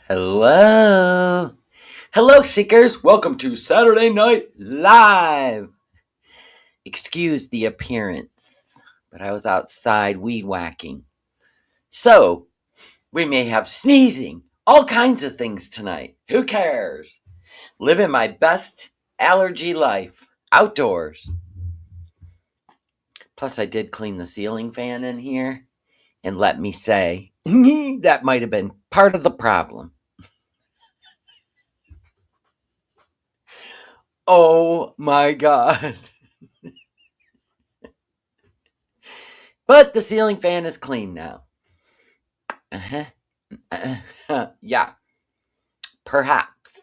Hello. Hello, seekers. Welcome to Saturday Night Live. Excuse the appearance, but I was outside weed whacking. So, we may have sneezing, all kinds of things tonight. Who cares? Living my best allergy life outdoors. Plus, I did clean the ceiling fan in here, and let me say, that might have been part of the problem. Oh my god. But the ceiling fan is clean now. Uh-huh. Yeah, perhaps.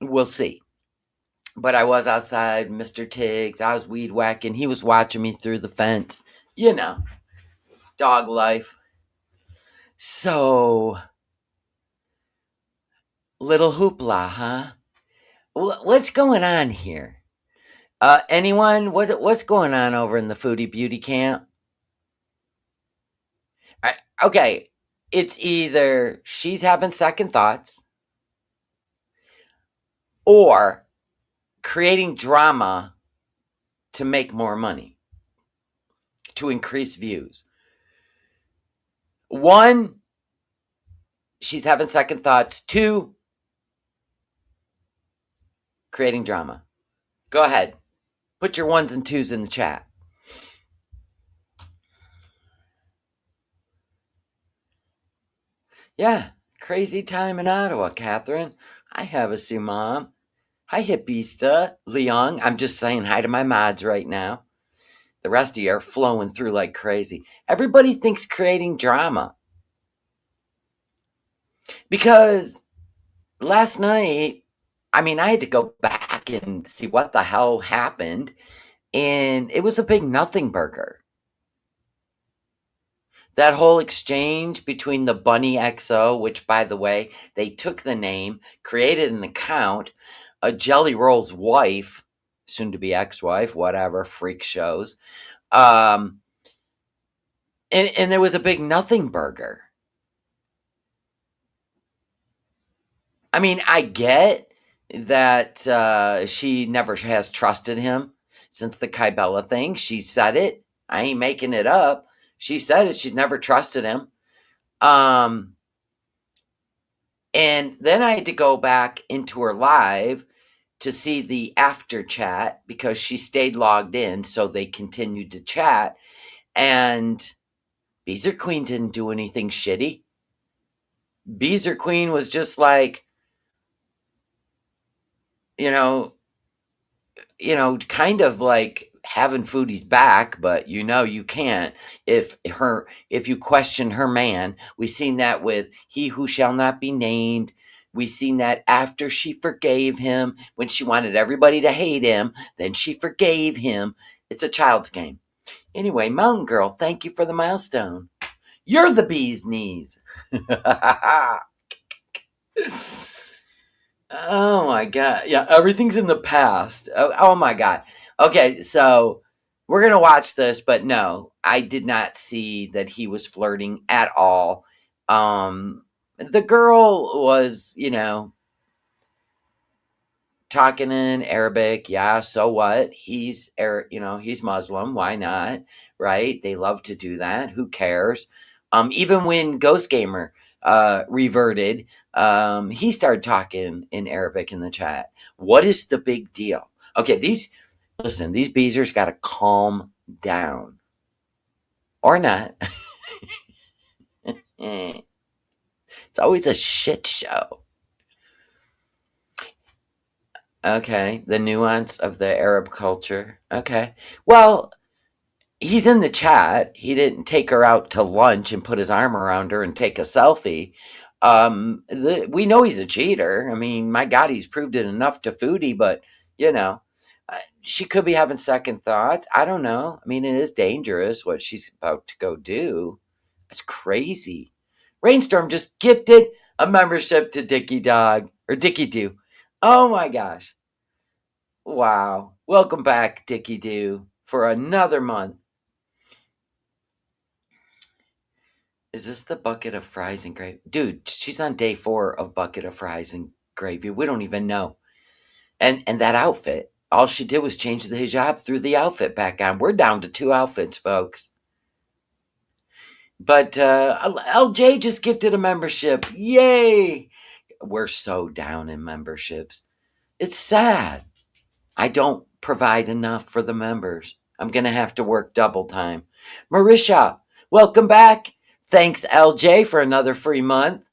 We'll see. But I was outside, Mr. Tiggs. I was weed whacking. He was watching me through the fence. You know, dog life. So, little hoopla, huh? What's going on here? Anyone? What's going on over in the Foodie Beauty camp? Okay, it's either she's having second thoughts or creating drama to make more money, to increase views. One, she's having second thoughts. Two, creating drama. Go ahead. Put your ones and twos in the chat. Yeah, crazy time in Ottawa, Catherine. I have a Sue Mom. Hi, Hippista. Leon. I'm just saying hi to my mods right now. The rest of you are flowing through like crazy. Everybody thinks creating drama. Because last night, I had to go back and see what the hell happened. And it was a big nothing burger. That whole exchange between the Bunny XO, which, by the way, they took the name, created an account, a Jelly Roll's wife, soon to be ex-wife, whatever, freak shows. And there was a big nothing burger. I get that she never has trusted him since the Kybella thing. She said it. I ain't making it up. She said it. She's never trusted him. And then I had to go back into her live to see the after chat because she stayed logged in, so they continued to chat. And Beezer Queen didn't do anything shitty. Beezer Queen was just like, kind of like having Foodie's back, but you can't if you question her man. We seen that with He Who Shall Not Be Named. We seen that after she forgave him when she wanted everybody to hate him, then she forgave him. It's a child's game. Anyway, Mountain Girl, thank you for the milestone. You're the bee's knees. Oh my god. Yeah, everything's in the past. Oh my god. Okay, so we're going to watch this, but no, I did not see that he was flirting at all. The girl was, talking in Arabic. Yeah, so what? He's he's Muslim. Why not? Right? They love to do that. Who cares? Even when Ghost Gamer reverted, he started talking in Arabic in the chat. What is the big deal? Okay, these beezers got to calm down. Or not. It's always a shit show. Okay, the nuance of the Arab culture. Okay. Well, he's in the chat. He didn't take her out to lunch and put his arm around her and take a selfie. We know he's a cheater. My God, he's proved it enough to Foodie, but, she could be having second thoughts. I don't know. It is dangerous what she's about to go do. It's crazy. Rainstorm just gifted a membership to Dickie Dog, or Dickie Doo. Oh my gosh. Wow. Welcome back, Dickie Doo, for another month. Is this the bucket of fries and gravy? Dude, she's on day 4 of bucket of fries and gravy. We don't even know. And that outfit, all she did was change the hijab, threw the outfit back on. We're down to 2 outfits, folks. But LJ just gifted a membership. Yay! We're so down in memberships. It's sad. I don't provide enough for the members. I'm going to have to work double time. Marisha, welcome back. Thanks, LJ, for another free month.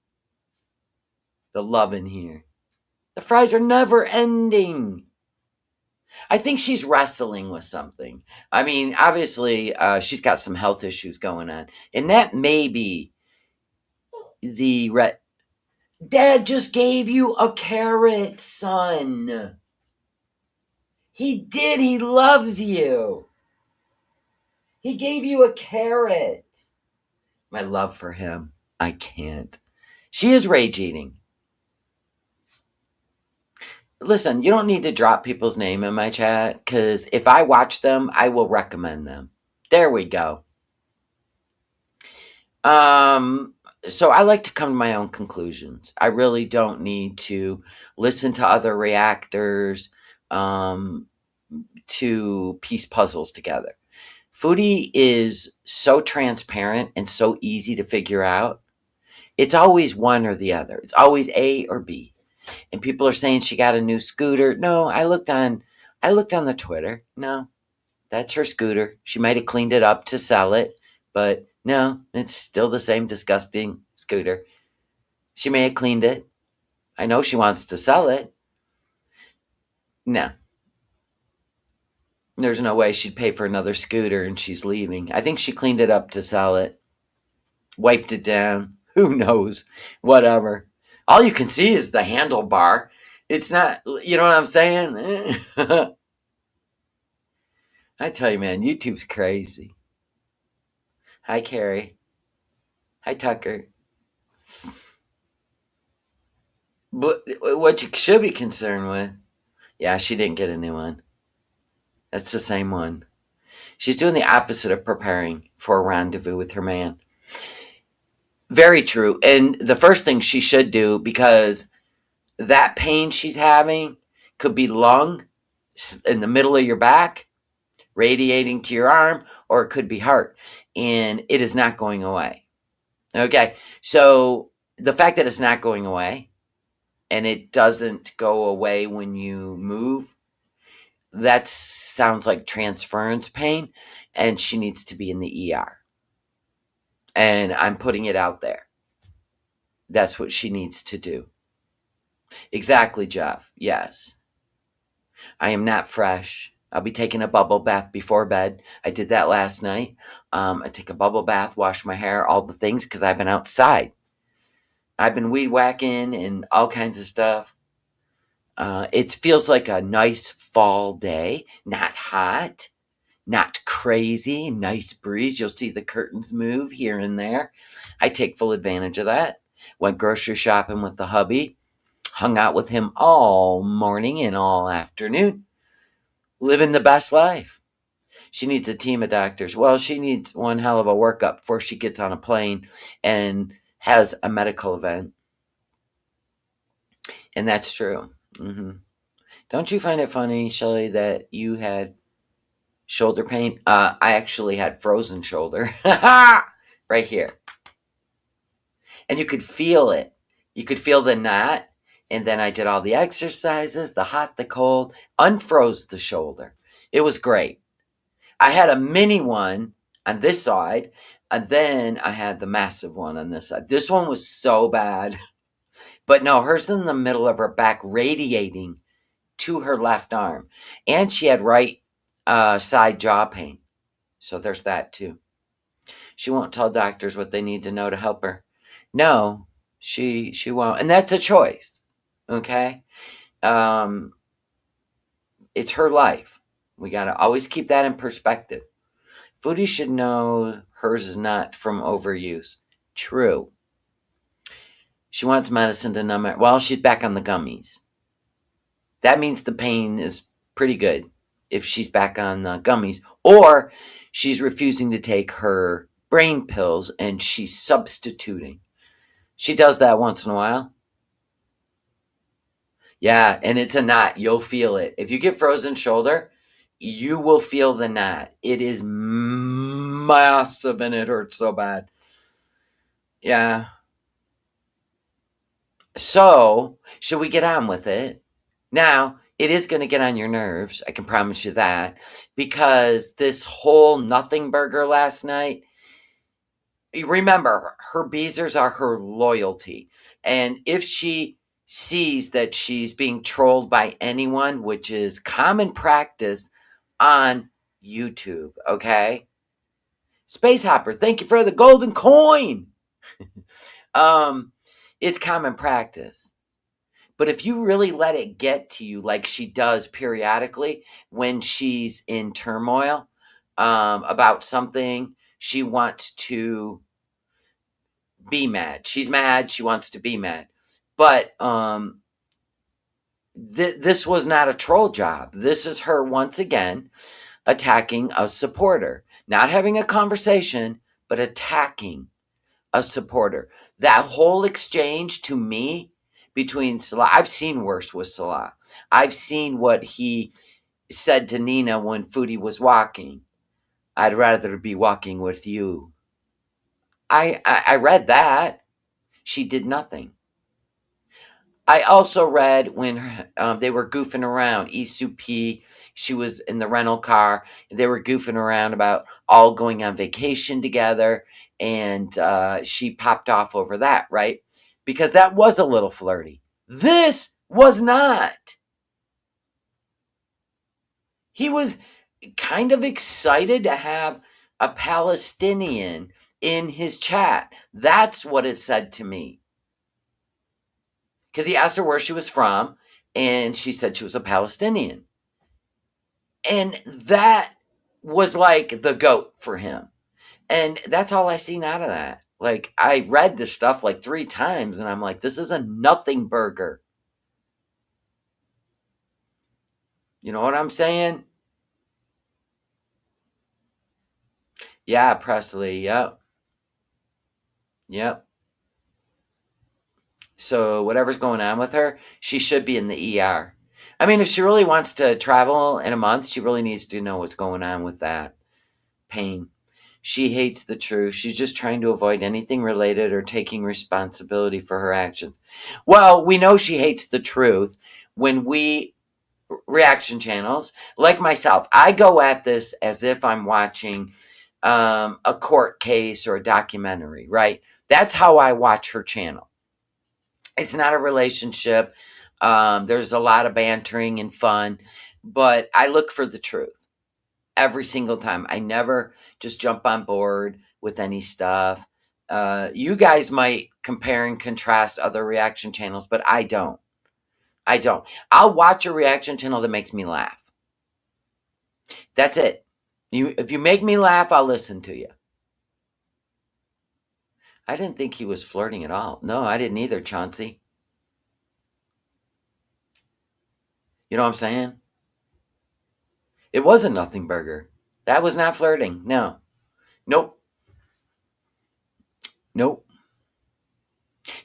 The love in here. The fries are never ending. I think she's wrestling with something. I mean, obviously, she's got some health issues going on. And that may be the... Dad just gave you a carrot, son. He did. He loves you. He gave you a carrot. My love for him. I can't. She is rage eating. Listen, you don't need to drop people's name in my chat, because if I watch them, I will recommend them. There we go. So I like to come to my own conclusions. I really don't need to listen to other reactors to piece puzzles together. Foodie is so transparent and so easy to figure out. It's always one or the other. It's always A or B. And people are saying she got a new scooter. No, I looked on the Twitter. No, that's her scooter. She might have cleaned it up to sell it, but no, it's still the same disgusting scooter. She may have cleaned it. I know she wants to sell it. No. There's no way she'd pay for another scooter and she's leaving. I think she cleaned it up to sell it. Wiped it down. Who knows? Whatever. All you can see is the handlebar. It's not, you know what I'm saying? I tell you, man, YouTube's crazy. Hi, Carrie. Hi, Tucker. But what you should be concerned with, yeah, she didn't get a new one. That's the same one. She's doing the opposite of preparing for a rendezvous with her man. Very true. And the first thing she should do, because that pain she's having could be lung in the middle of your back, radiating to your arm, or it could be heart. And it is not going away. Okay. So the fact that it's not going away, and it doesn't go away when you move, that sounds like transference pain, and she needs to be in the ER. And I'm putting it out there. That's what she needs to do. Exactly, Jeff. Yes. I am not fresh. I'll be taking a bubble bath before bed. I did that last night. I take a bubble bath, wash my hair, all the things, because I've been outside. I've been weed whacking and all kinds of stuff. It feels like a nice fall day. Not hot. Not crazy. Nice breeze. You'll see the curtains move here and there. I take full advantage of that. Went grocery shopping with the hubby. Hung out with him all morning and all afternoon. Living the best life. She needs a team of doctors. Well, she needs one hell of a workup before she gets on a plane and has a medical event. And that's true. Mm-hmm. Don't you find it funny, Shelley, that you had shoulder pain? I actually had frozen shoulder. Right here. And you could feel it. You could feel the knot. And then I did all the exercises, the hot, the cold, unfroze the shoulder. It was great. I had a mini one on this side, and then I had the massive one on this side. This one was so bad. But no, hers in the middle of her back, radiating to her left arm. And she had right side jaw pain. So there's that too. She won't tell doctors what they need to know to help her. No, she won't. And that's a choice. Okay? It's her life. We got to always keep that in perspective. Foodie should know hers is not from overuse. True. She wants medicine to numb it. Well, she's back on the gummies. That means the pain is pretty good if she's back on the gummies. Or she's refusing to take her brain pills and she's substituting. She does that once in a while. Yeah, and it's a knot. You'll feel it. If you get frozen shoulder, you will feel the knot. It is massive and it hurts so bad. Yeah. So, should we get on with it? Now, it is going to get on your nerves. I can promise you that. Because this whole nothing burger last night, remember, her Beezers are her loyalty. And if she sees that she's being trolled by anyone, which is common practice on YouTube, okay? Space Hopper, thank you for the golden coin. um, it's common practice. But if you really let it get to you like she does periodically when she's in turmoil about something, she wants to be mad. She's mad. She wants to be mad. But this was not a troll job. This is her once again attacking a supporter, not having a conversation, but attacking a supporter. That whole exchange to me between Salah, I've seen worse with Salah. I've seen what he said to Nina when Foodie was walking. I'd rather be walking with you. I read that. She did nothing. I also read when they were goofing around. Isu P, she was in the rental car. They were goofing around about all going on vacation together, and she popped off over that, right? Because that was a little flirty. This was not. He was kind of excited to have a Palestinian in his chat. That's what it said to me. Because he asked her where she was from, and she said she was a Palestinian. And that was like the GOAT for him. And that's all I seen out of that. Like, I read this stuff like 3 times, and I'm like, this is a nothing burger. You know what I'm saying? Yeah, Presley, yep. Yep. So whatever's going on with her, she should be in the ER. I mean, if she really wants to travel in a month, she really needs to know what's going on with that pain. She hates the truth. She's just trying to avoid anything related or taking responsibility for her actions. Well, we know she hates the truth when we reaction channels, like myself, I go at this as if I'm watching a court case or a documentary, right? That's how I watch her channel. It's not a relationship. There's a lot of bantering and fun, but I look for the truth every single time. I never just jump on board with any stuff. You guys might compare and contrast other reaction channels, but I don't. I don't. I'll watch a reaction channel that makes me laugh. That's it. If you make me laugh, I'll listen to you. I didn't think he was flirting at all. No, I didn't either, Chauncey. You know what I'm saying? It was a nothing burger. That was not flirting. No. Nope. Nope.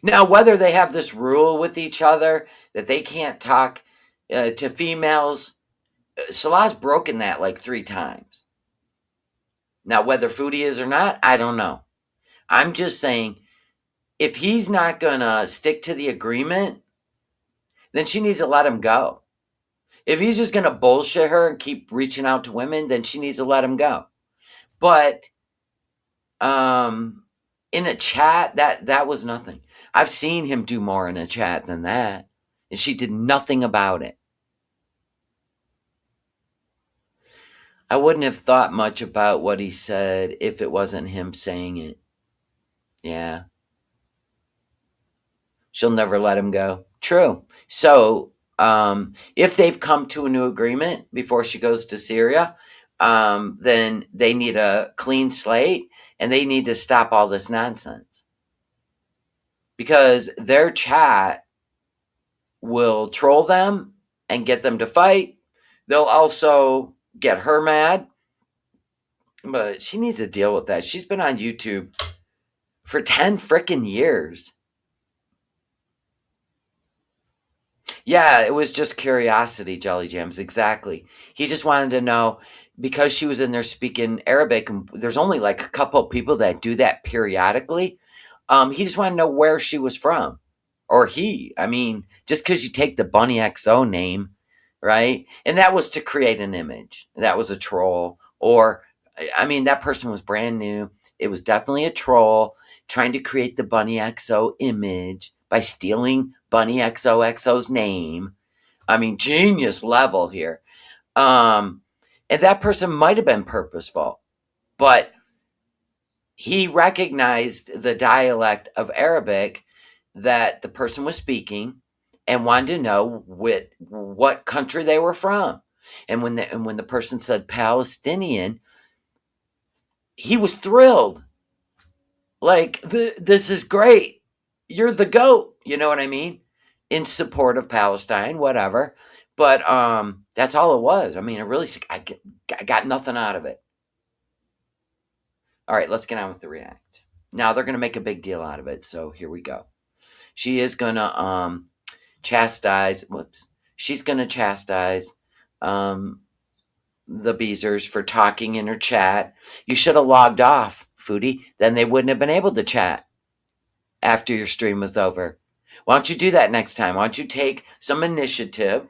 Now, whether they have this rule with each other that they can't talk to females, Salah's broken that like 3 times. Now, whether Foodie is or not, I don't know. I'm just saying, if he's not going to stick to the agreement, then she needs to let him go. If he's just going to bullshit her and keep reaching out to women, then she needs to let him go. But in a chat, that was nothing. I've seen him do more in a chat than that, and she did nothing about it. I wouldn't have thought much about what he said if it wasn't him saying it. Yeah. She'll never let him go. True. So, if they've come to a new agreement before she goes to Syria, then they need a clean slate and they need to stop all this nonsense. Because their chat will troll them and get them to fight. They'll also get her mad. But she needs to deal with that. She's been on YouTube for 10 frickin' years. Yeah, it was just curiosity, Jelly Jams. Exactly. He just wanted to know because she was in there speaking Arabic, and there's only like a couple of people that do that periodically. He just wanted to know where she was from, or he. I mean, just because you take the Bunny XO name, right? And that was to create an image. That was a troll, or I mean, that person was brand new. It was definitely a troll trying to create the Bunny XO image by stealing Bunny XOXO's name. I mean, genius level here. Um, and that person might have been purposeful, but he recognized the dialect of Arabic that the person was speaking and wanted to know what country they were from. And when the person said Palestinian, he was thrilled. Like, this is great. You're the goat. You know what I mean? In support of Palestine, whatever. But that's all it was. I mean, I got nothing out of it. All right, let's get on with the react. Now they're gonna make a big deal out of it, so here we go. She is gonna chastise. Whoops. She's gonna chastise um, the Beezers for talking in her chat. You should have logged off, Foodie. Then they wouldn't have been able to chat after your stream was over. Why don't you do that next time? Why don't you take some initiative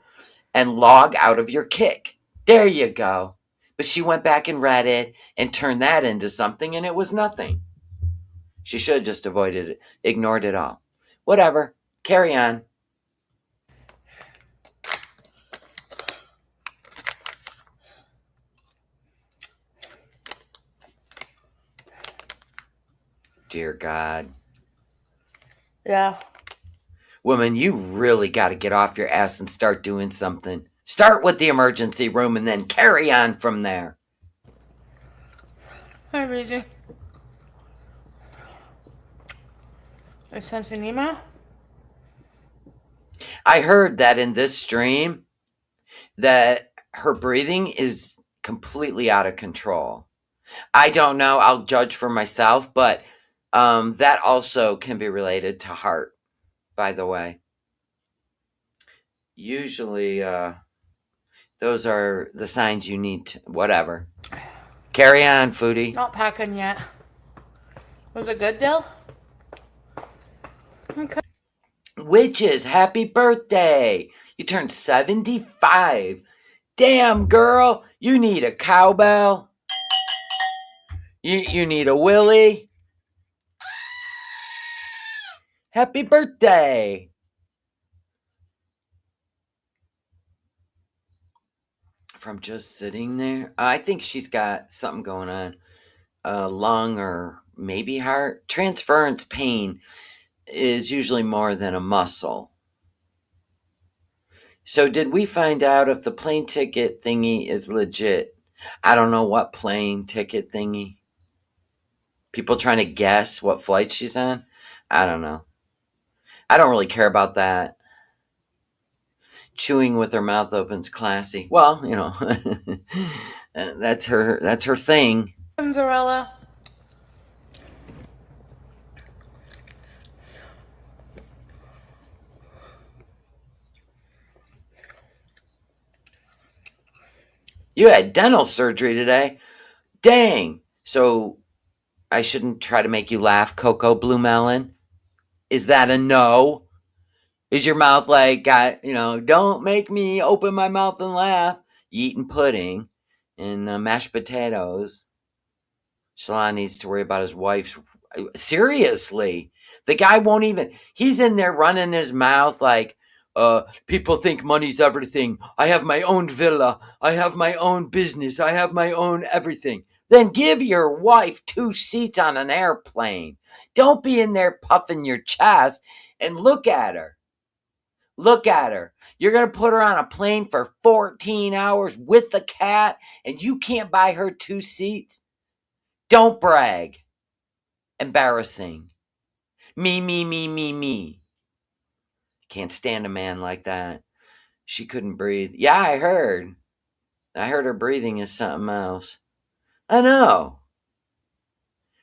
and log out of your kick? There you go. But she went back and read it and turned that into something, and it was nothing. She should have just avoided it, ignored it all. Whatever. Carry on. Dear God. Yeah. Woman, you really got to get off your ass and start doing something. Start with the emergency room and then carry on from there. Hi, Reggie. I sent an email. I heard that in this stream that her breathing is completely out of control. I don't know. I'll judge for myself, but that also can be related to heart, by the way. Usually, those are the signs you need to, whatever. Carry on, Foodie. Not packing yet. Was it good, Dill? Okay. Witches, happy birthday! You turned 75. Damn, girl, you need a cowbell. You need a willy. Happy birthday! From just sitting there, I think she's got something going on. Lung or maybe heart. Transference pain is usually more than a muscle. So, did we find out if the plane ticket thingy is legit? I don't know what plane ticket thingy. People trying to guess what flight she's on? I don't know. I don't really care about that. Chewing with her mouth open's classy. Well, you know, that's her thing. Cinderella. You had dental surgery today. Dang. So I shouldn't try to make you laugh, Coco Blue Melon? Is that a no? Is your mouth like got, don't make me open my mouth and laugh? You eating pudding and mashed potatoes. Shalon needs to worry about his wife's. Seriously. The guy won't even. He's in there running his mouth like, people think money's everything. I have my own villa. I have my own business. I have my own everything. Then give your wife 2 seats on an airplane. Don't be in there puffing your chest and look at her. Look at her. You're going to put her on a plane for 14 hours with the cat and you can't buy her 2 seats? Don't brag. Embarrassing. Me. Can't stand a man like that. She couldn't breathe. Yeah, I heard. I heard her breathing is something else. I know.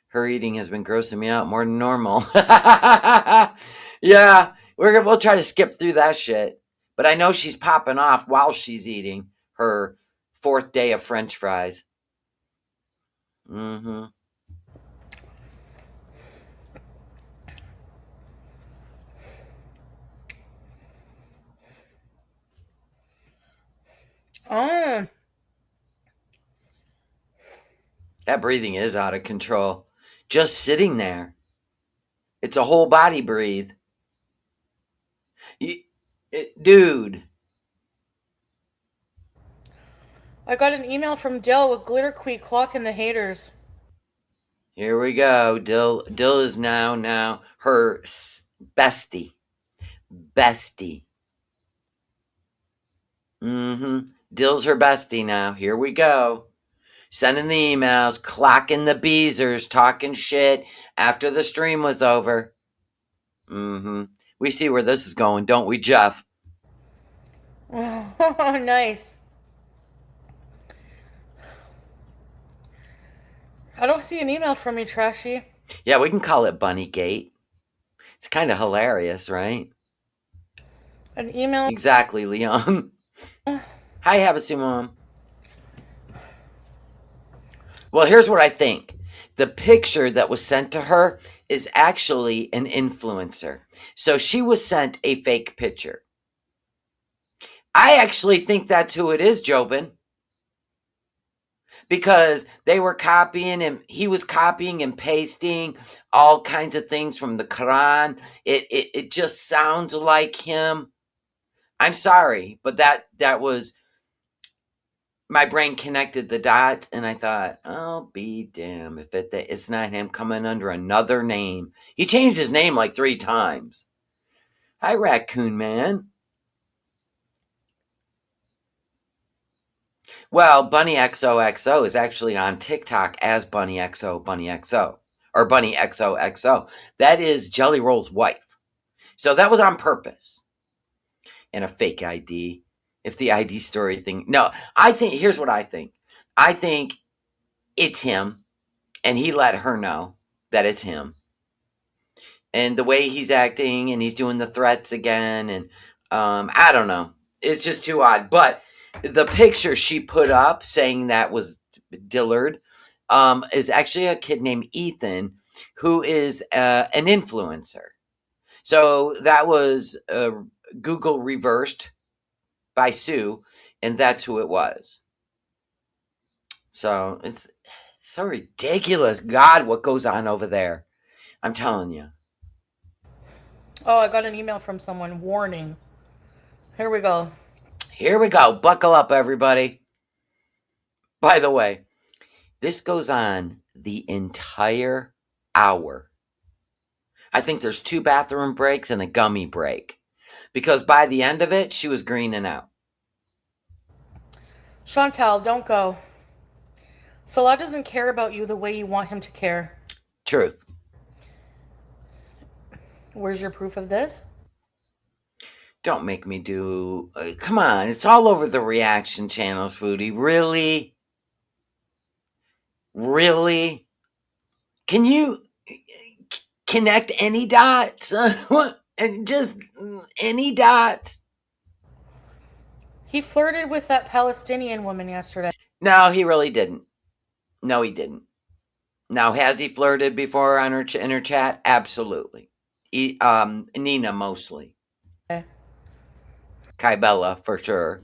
Her eating has been grossing me out more than normal. Yeah, we'll try to skip through that shit. But I know she's popping off while she's eating her fourth day of French fries. Mm-hmm. Oh, That breathing is out of control. Just sitting there. It's a whole body breathe. Dude. I got an email from Dill with Glitter Queen clocking the haters. Here we go. Dill is now her bestie. Bestie. Mm-hmm. Dill's her bestie now. Here we go. Sending the emails, clocking the beezers, talking shit after the stream was over. Mm-hmm. We see where this is going, don't we, Jeff? Oh, nice. I don't see an email from you, Trashy. Yeah, we can call it Bunnygate. It's kind of hilarious, right? An email. Exactly, Leon. Hi, Havasu Mom. Well, here's what I think. The picture that was sent to her is actually an influencer. So she was sent a fake picture. I actually think that's who it is, Jobin. Because they were copying and he was copying and pasting all kinds of things from the Quran. It just sounds like him. I'm sorry, but that was my brain connected the dots, and I thought, I'll be damned if it's not him coming under another name. He changed his name like 3 times. Hi, Raccoon Man. Well, Bunny XOXO is actually on TikTok as Bunny XO, or Bunny XOXO. That is Jelly Roll's wife. So that was on purpose. And a fake ID. If the ID story thing. No, I think, here's what I think. I think it's him, and he let her know that it's him. And the way he's acting, and he's doing the threats again, and I don't know. It's just too odd. But the picture she put up saying that was Dillard is actually a kid named Ethan, who is an influencer. So that was Google reversed by Sue, and that's who it was. So it's so ridiculous. God, what goes on over there? I'm telling you. Oh, I got an email from someone. Warning. Here we go. Here we go. Buckle up, everybody. By the way, this goes on the entire hour. I think there's 2 bathroom breaks and a gummy break. Because by the end of it, she was greening out. Chantal, don't go. Salah doesn't care about you the way you want him to care. Truth. Where's your proof of this? Don't make me do... come on, it's all over the reaction channels, Foodie. Really? Really? Can you connect any dots? And just any dots? He flirted with that Palestinian woman yesterday. No, he really didn't. No, he didn't. Now, has he flirted before on in her chat? Absolutely. Nina, mostly. Okay. Kybella, for sure.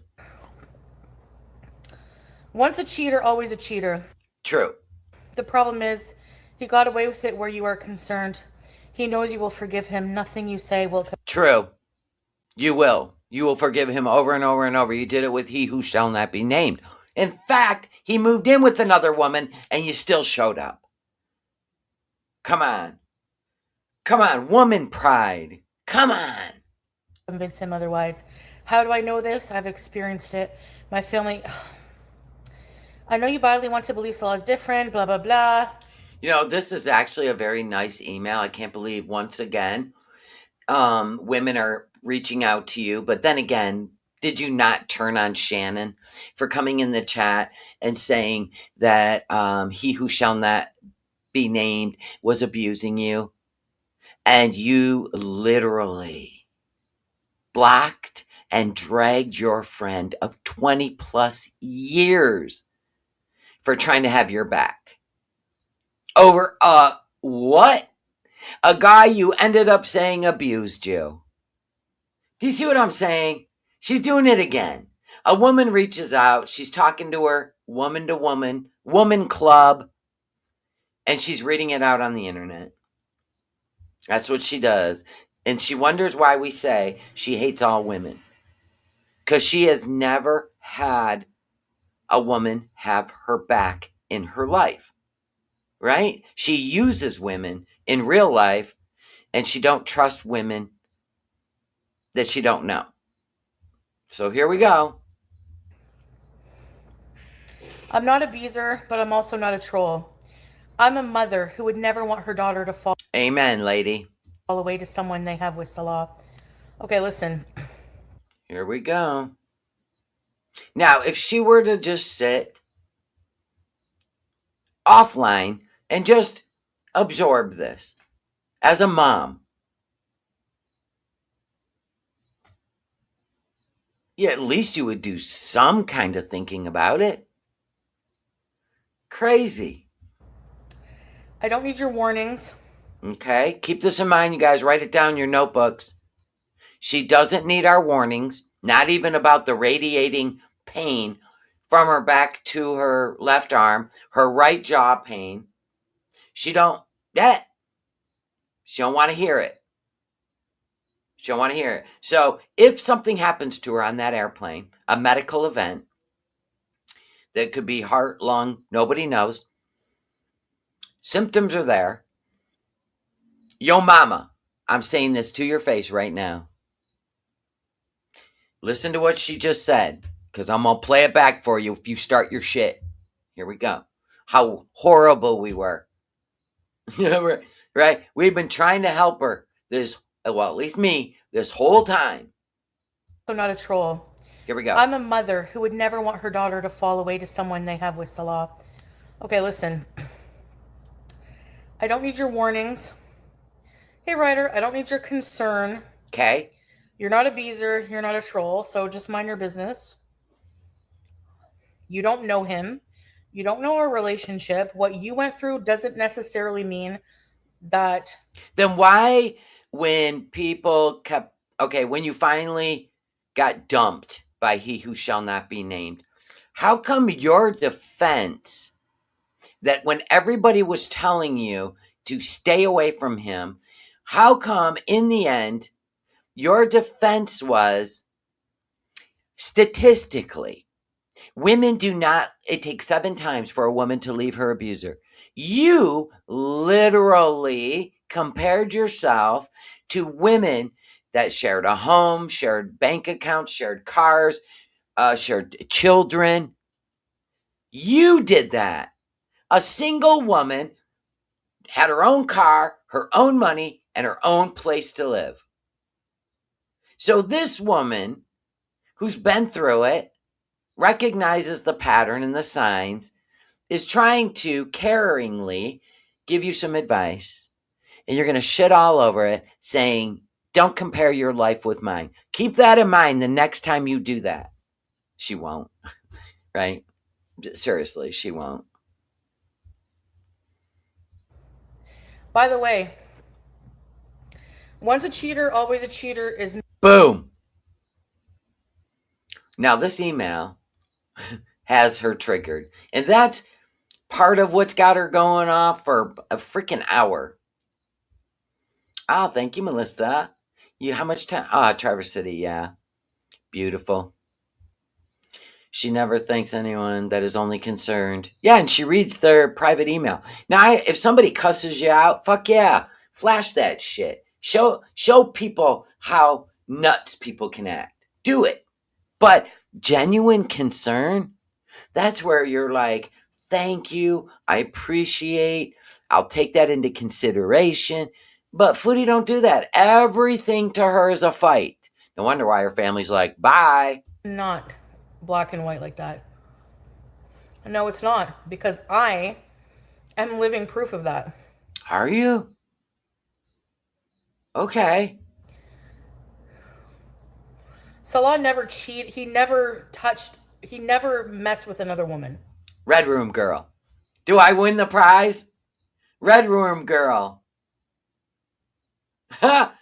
Once a cheater, always a cheater. True. The problem is, he got away with it where you are concerned. He knows you will forgive him. Nothing you say will... True. You will. You will forgive him over and over and over. You did it with he who shall not be named. In fact, he moved in with another woman, and you still showed up. Come on. Come on, woman pride. Come on. Convince him otherwise. How do I know this? I've experienced it. My family... I know you badly want to believe Salah is different, blah, blah, blah. You know, this is actually a very nice email. I can't believe, once again, women are reaching out to you. But then again, Did you not turn on Shannon for coming in the chat and saying that he who shall not be named was abusing you? And you literally blocked and dragged your friend of 20 plus years for trying to have your back over what? A guy you ended up saying abused you. Do you see what I'm saying? She's doing it again. A woman reaches out, she's talking to her woman to woman club, and she's reading it out on the internet. That's what she does. And she wonders why we say she hates all women. Because she has never had a woman have her back in her life. Right? She uses women in real life, and she don't trust women that she don't know. So here we go. I'm not a beezer, but I'm also not a troll. I'm a mother who would never want her daughter to fall Amen, lady. away to someone they have with Salah. Okay, listen. Here we go. Now, if she were to just sit offline and just absorb this as a mom, yeah, at least you would do some kind of thinking about it. Crazy. I don't need your warnings. Okay, keep this in mind, you guys. Write it down in your notebooks. She doesn't need our warnings, not even about the radiating pain from her back to her left arm, her right jaw pain. She don't she don't want to hear it. She don't want to hear it. So if something happens to her on that airplane, a medical event that could be heart, lung, nobody knows, symptoms are there. Yo mama, I'm saying this to your face right now. Listen to what she just said, because I'm going to play it back for you if you start your shit. Here we go. How horrible we were. Right? We've been trying to help her at least me, this whole time. I'm not a troll. Here we go. I'm a mother who would never want her daughter to fall away to someone they have with Salah. Okay, listen. I don't need your warnings. Hey, Ryder, I don't need your concern. Okay. You're not a beezer. You're not a troll. So just mind your business. You don't know him. You don't know our relationship. What you went through doesn't necessarily mean that. Then why, when people kept, okay, when you finally got dumped by he who shall not be named, how come your defense that when everybody was telling you to stay away from him, how come in the end your defense was statistically women do not, it takes 7 times for a woman to leave her abuser? You literally compared yourself to women that shared a home, shared bank accounts, shared cars, shared children. You did that. A single woman had her own car, her own money, and her own place to live. So this woman, who's been through it, recognizes the pattern and the signs, is trying to caringly give you some advice, and you're going to shit all over it, saying, don't compare your life with mine. Keep that in mind the next time you do that. She won't, right? Seriously, she won't. By the way, once a cheater, always a cheater is. Boom. Now, this email has her triggered, and that's part of what's got her going off for a freaking hour. Oh, thank you, Melissa. How much time? Traverse City, yeah. Beautiful. She never thanks anyone that is only concerned. Yeah, and she reads their private email. Now, if somebody cusses you out, fuck yeah. Flash that shit. Show people how nuts people can act. Do it. But genuine concern, that's where you're like, thank you, I appreciate, I'll take that into consideration. But Foodie don't do that. Everything to her is a fight. No wonder why her family's like, bye. Not black and white like that. No, it's not, because I am living proof of that. Are you? Okay. Salah never cheated. He never messed with another woman. Red Room Girl. Do I win the prize? Red Room Girl. Ha!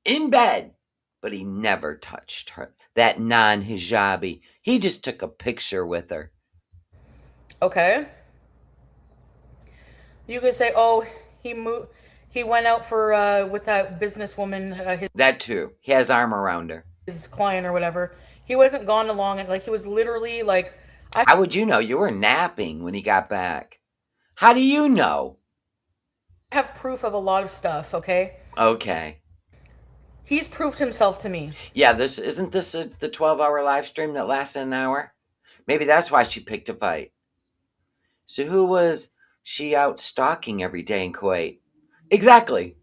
In bed. But he never touched her. That non hijabi. He just took a picture with her. Okay. You could say, oh, he moved. He went out for with that businesswoman, That too. He has arm around her. his client or whatever. He wasn't gone along, and like he was literally like, I How would you know? You were napping when he got back. How do you know? have proof of a lot of stuff. Okay, Okay. he's proved himself to me. Yeah, this isn't this the 12-hour live stream that lasted an hour? Maybe that's why she picked a fight. So who was she out stalking every day in Kuwait? Exactly.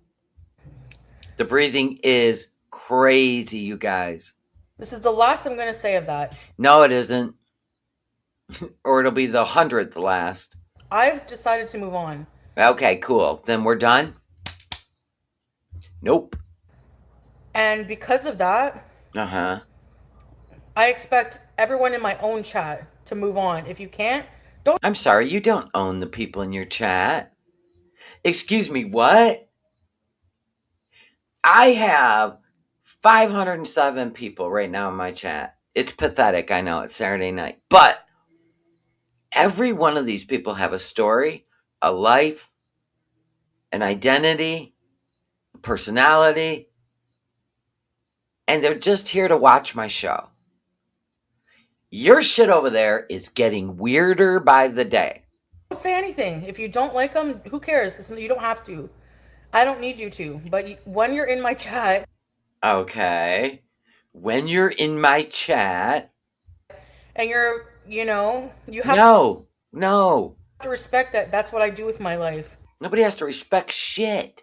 The breathing is crazy, you guys. This is the last I'm going to say of that. No, it isn't. Or it'll be the 100th last. I've decided to move on. Okay, cool. Then we're done? Nope. And because of that, Uh-huh. I expect everyone in my own chat to move on. If you can't, don't. I'm sorry, you don't own the people in your chat. Excuse me, what? I have 507 people right now in my chat. It's pathetic, I know, it's Saturday night. But every one of these people have a story, a life, an identity, a personality, and they're just here to watch my show. Your shit over there is getting weirder by the day. Don't say anything. If you don't like them, who cares? You don't have to. I don't need you to. But when you're in my chat, Okay. When you're in my chat. and you have No. to respect that. That's what I do with my life. Nobody has to respect shit.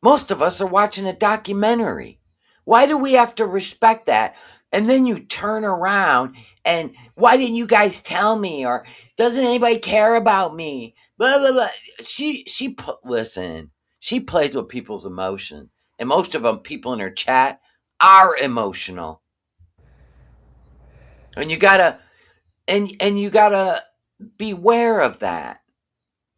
Most of us are watching a documentary. Why do we have to respect that? And then you turn around and why didn't you guys tell me? Or doesn't anybody care about me? Blah blah blah. Listen. She plays with people's emotions, and most of them, people in her chat, are emotional. And you gotta beware of that.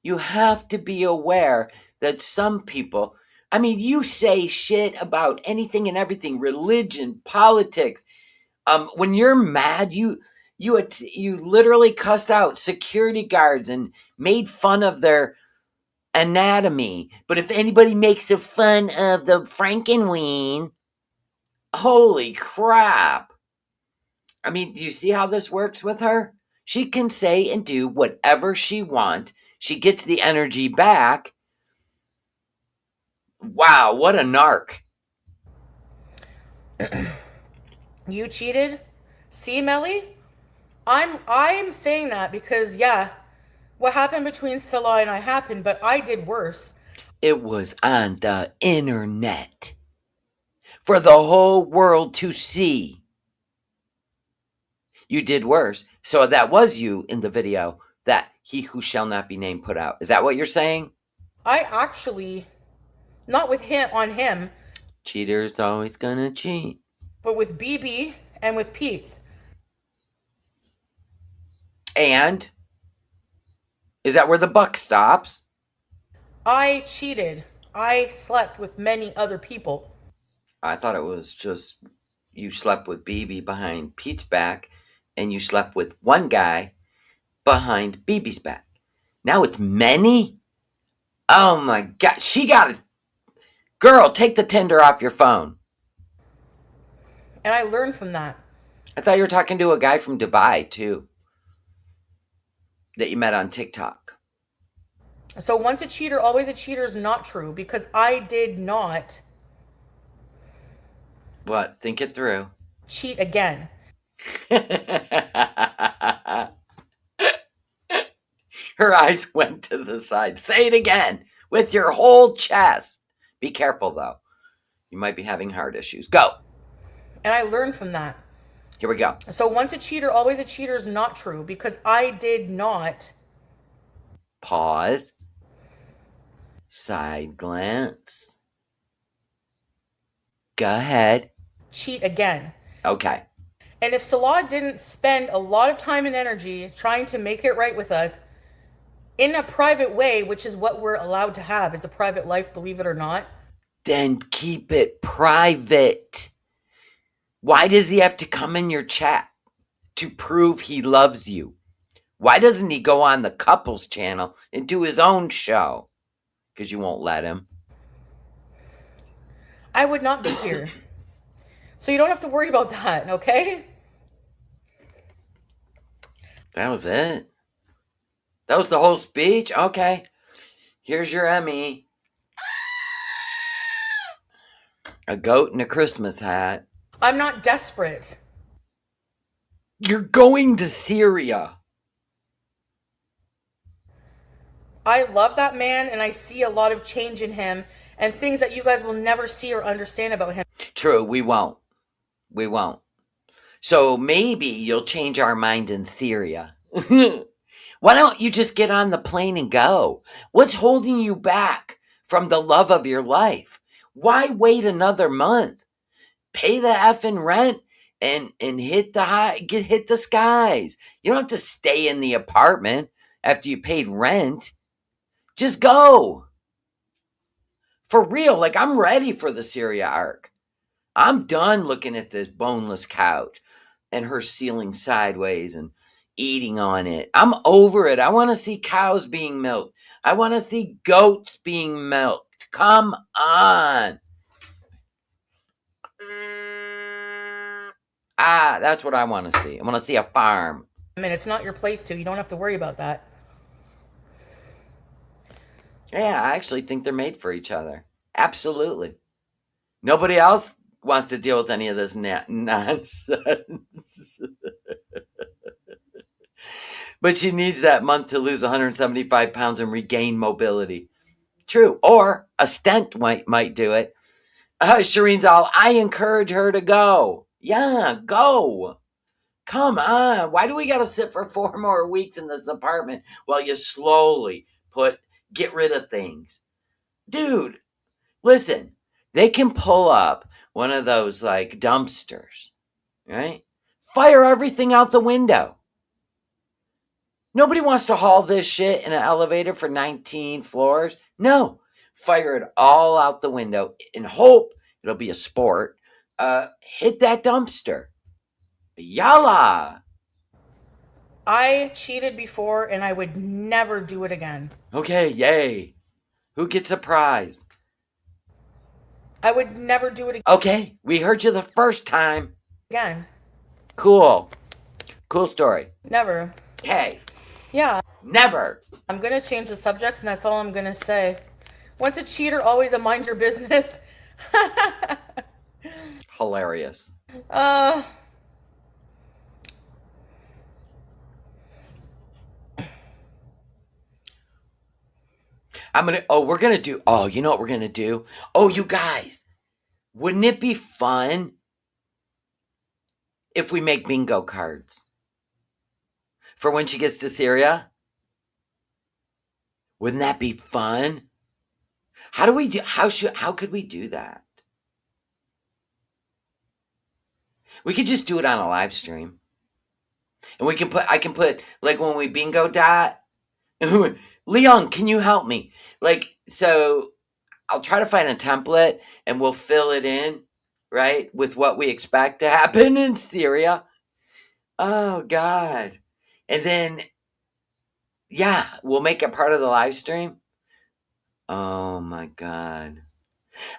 You have to be aware that some people, I mean, you say shit about anything and everything, religion, politics. When you're mad, you literally cussed out security guards and made fun of their anatomy. But if anybody makes a fun of the Frankenweenie, holy crap. I mean, do you see how this works with her? She can say and do whatever she wants. She gets the energy back. Wow, what a narc. You cheated? See, Melly? I'm saying that because yeah, what happened between Salah and I happened, but I did worse. It was on the internet for the whole world to see. You did worse. So that was you in the video that he who shall not be named put out. Is that what you're saying? I actually, not with him on him, Cheater's always gonna cheat. but with BB and with Pete. And is that where the buck stops? I cheated. I slept with many other people. I thought it was just you slept with BB behind Pete's back and you slept with one guy behind BB's back. Now it's many? Oh my God. She got it. Girl, take the Tinder off your phone. And I learned from that. I thought you were talking to a guy from Dubai, too, that you met on TikTok. So once a cheater, always a cheater is not true because I did not What? Think it through. cheat again. Her eyes went to the side. Say it again with your whole chest. Be careful, though. You might be having heart issues. Go. And I learned from that. Here we go. So once a cheater, always a cheater is not true because I did not Pause. Side glance. Go ahead. cheat again. Okay. And if Salah didn't spend a lot of time and energy trying to make it right with us in a private way, which is what we're allowed to have, is a private life, believe it or not. Then keep it private. Why does he have to come in your chat to prove he loves you? Why doesn't he go on the couples channel and do his own show? Because you won't let him. I would not be here. So you don't have to worry about that, okay? That was it. That was the whole speech? Okay. Here's your Emmy. A goat in a Christmas hat. I'm not desperate. You're going to Syria. I love that man and I see a lot of change in him and things that you guys will never see or understand about him. True, we won't. We won't. So maybe you'll change our mind in Syria. Why don't you just get on the plane and go? What's holding you back from the love of your life? Why wait another month? Pay the effing rent and hit the skies. You don't have to stay in the apartment after you paid rent. Just go. For real, like I'm ready for the Syria arc. I'm done looking at this boneless couch and her ceiling sideways and eating on it. I'm over it. I want to see cows being milked. I want to see goats being milked. Come on. That's what I want to see. I want to see a farm. I mean, it's not your place to. You don't have to worry about that. Yeah, I actually think they're made for each other. Absolutely. Nobody else wants to deal with any of this nonsense. But she needs that month to lose 175 pounds and regain mobility. True. Or a stent might do it. Shireen's all, I encourage her to go. Yeah, go. Come on. Why do we got to sit for 4 more weeks in this apartment while you slowly get rid of things? Dude, listen, they can pull up one of those like dumpsters, right? Fire everything out the window. Nobody wants to haul this shit in an elevator for 19 floors. No, fire it all out the window and hope it'll be a sport. Hit that dumpster. Yalla. I cheated before and I would never do it again. Okay, yay. Who gets a prize? I would never do it Okay, we heard you the first time. again. Cool. Cool story. Never. Hey. Yeah. Never. I'm going to change the subject and that's all I'm going to say. Once a cheater, always a mind your business. Hilarious. We're gonna do, you know what we're gonna do? Oh, you guys, wouldn't it be fun if we make bingo cards for when she gets to Syria? Wouldn't that be fun? How could we do that? We could just do it on a live stream. And I can put, like when we bingo dot, Leon, can you help me? Like, so I'll try to find a template and we'll fill it in, right? With what we expect to happen in Syria. Oh, God. And then, yeah, we'll make it part of the live stream. Oh, my God.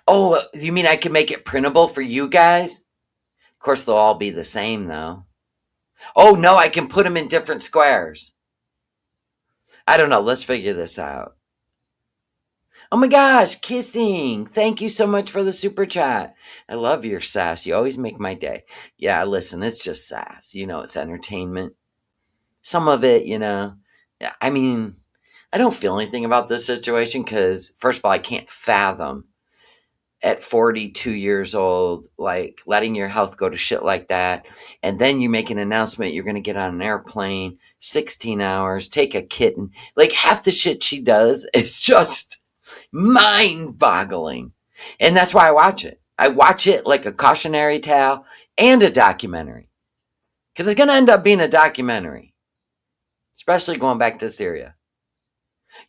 Oh, you mean I can make it printable for you guys? Of course, they'll all be the same, though. Oh, no, I can put them in different squares. I don't know. Let's figure this out. Oh my gosh, kissing. Thank you so much for the super chat. I love your sass. You always make my day. Yeah, listen, it's just sass. You know, it's entertainment. Some of it, I mean, I don't feel anything about this situation because, first of all, I can't fathom at 42 years old, like letting your health go to shit like that. And then you make an announcement you're going to get on an airplane, 16 hours, take a kitten. Like half the shit she does is just mind boggling. And that's why I watch it. I watch it like a cautionary tale and a documentary because it's going to end up being a documentary, especially going back to Syria.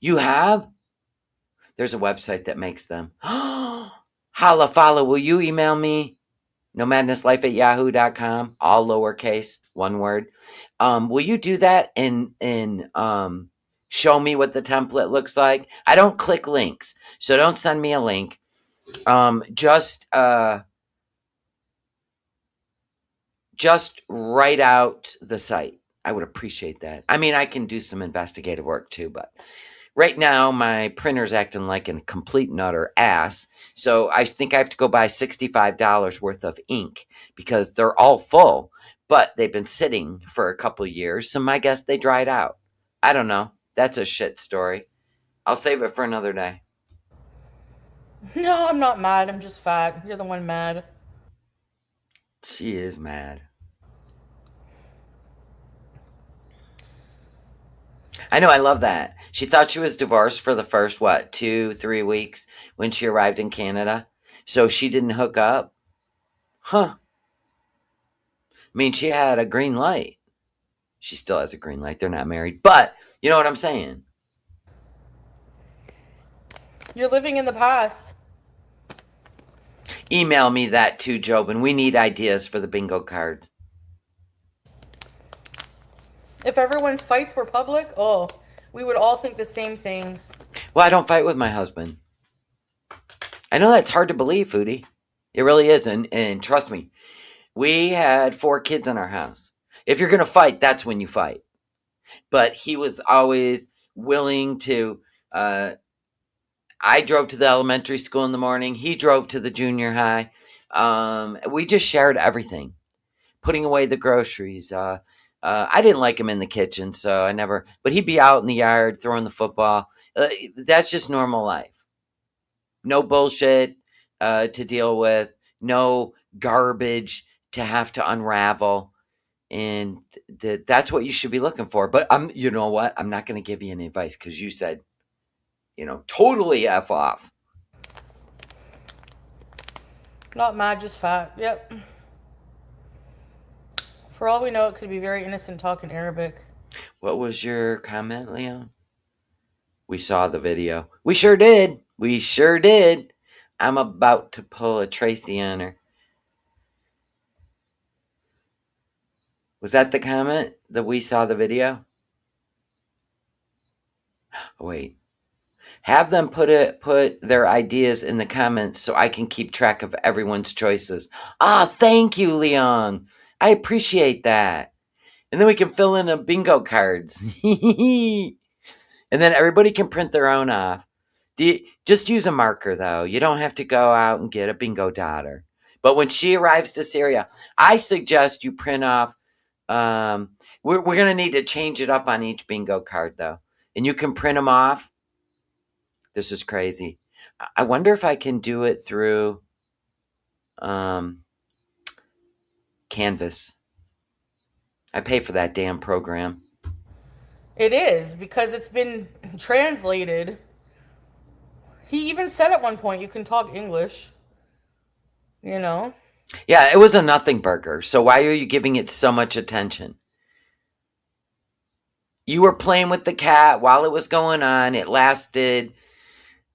You have? There's a website that makes them. Holla, follow, will you email me? nomadnesslife@yahoo.com, all lowercase, one word. Will you do that and show me what the template looks like? I don't click links, so don't send me a link. Just write out the site. I would appreciate that. I mean, I can do some investigative work too, but right now my printer's acting like a complete and utter ass. So I think I have to go buy $65 worth of ink because they're all full, but they've been sitting for a couple years. So my guess they dried out. I don't know. That's a shit story. I'll save it for another day. No, I'm not mad. I'm just fat. You're the one mad. She is mad. I know, I love that. She thought she was divorced for the first, what, 2, 3 weeks when she arrived in Canada. So she didn't hook up. Huh. I mean, she had a green light. She still has a green light. They're not married. But you know what I'm saying? You're living in the past. Email me that too, Job, and we need ideas for the bingo cards. If everyone's fights were public, oh, we would all think the same things. Well, I don't fight with my husband. I know that's hard to believe, Foodie. It really is. And trust me, we had 4 kids in our house. If you're going to fight, that's when you fight. But he was always willing to. I drove to the elementary school in the morning. He drove to the junior high. We just shared everything, putting away the groceries. I didn't like him in the kitchen, so I never. But he'd be out in the yard throwing the football. That's just normal life. No bullshit to deal with. No garbage to have to unravel. And that's what you should be looking for. But you know what? I'm not going to give you any advice because you said, totally F off. Not mad, just fat. Yep. For all we know, it could be very innocent talking Arabic. What was your comment, Leon? We saw the video. We sure did. We sure did. I'm about to pull a Tracy on her. Was that the comment that we saw the video? Oh, wait. Have them put their ideas in the comments so I can keep track of everyone's choices. Ah, thank you, Leon. I appreciate that. And then we can fill in a bingo cards. And then everybody can print their own off. Just use a marker, though. You don't have to go out and get a bingo daughter. But when she arrives to Syria, I suggest you print off. We're going to need to change it up on each bingo card, though. And you can print them off. This is crazy. I wonder if I can do it through Canvas. I pay for that damn program. It is, because it's been translated. He even said at one point, you can talk English. You know? Yeah, it was a nothing burger. So why are you giving it so much attention? You were playing with the cat while it was going on. It lasted,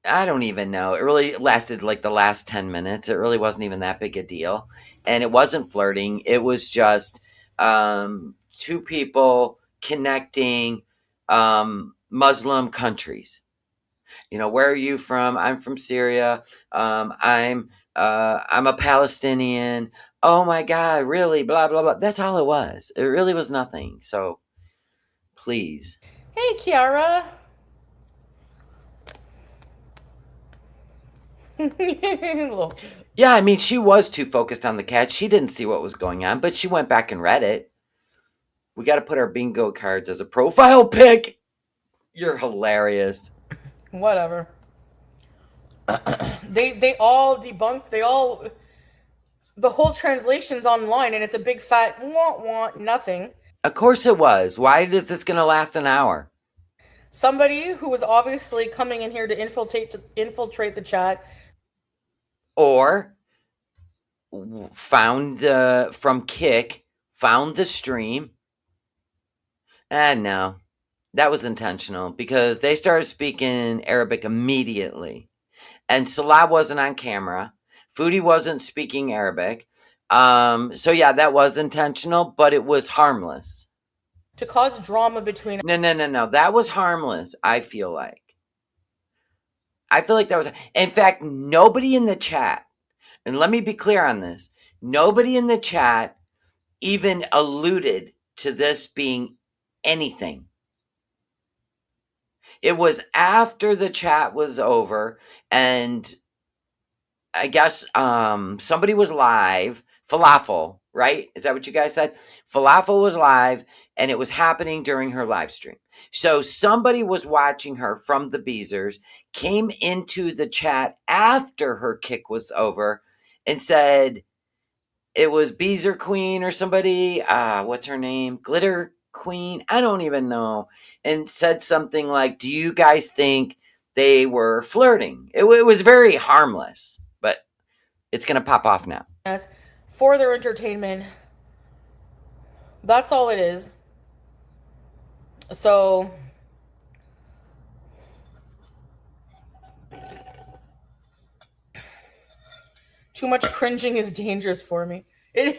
I don't even know. It really lasted like the last 10 minutes. It really wasn't even that big a deal. And it wasn't flirting. It was just two people connecting Muslim countries. Where are you from? I'm from Syria. I'm a Palestinian. Oh my God, really? Blah blah blah. That's all it was. It really was nothing. So please. Hey, Kiara. Look, Yeah, I mean, she was too focused on the cat. She didn't see what was going on, but she went back and read it. We got to put our bingo cards as a profile pic. You're hilarious. whatever. They all debunk. They all the whole translation's online, and it's a big fat want nothing. Of course it was. Why is this going to last an hour? Somebody who was obviously coming in here to infiltrate the chat. Or found from Kick, found the stream. No, that was intentional because they started speaking Arabic immediately. And Salah wasn't on camera. Foodie wasn't speaking Arabic. So yeah, that was intentional, but it was harmless. To cause drama between. No. That was harmless, I feel like. I feel like that was. In fact, nobody in the chat, and let me be clear on this, nobody in the chat even alluded to this being anything. It was after the chat was over, and I guess somebody was live. Falafel, right? Is that what you guys said? Falafel was live, and it was happening during her live stream. So somebody was watching her from the Beezers, came into the chat after her kick was over, and said it was Beezer Queen or somebody. What's her name? Glitter Queen? I don't even know. And said something like, "Do you guys think they were flirting?" It was very harmless, but it's going to pop off now. For their entertainment. That's all it is. So too much cringing is dangerous for me. Ija!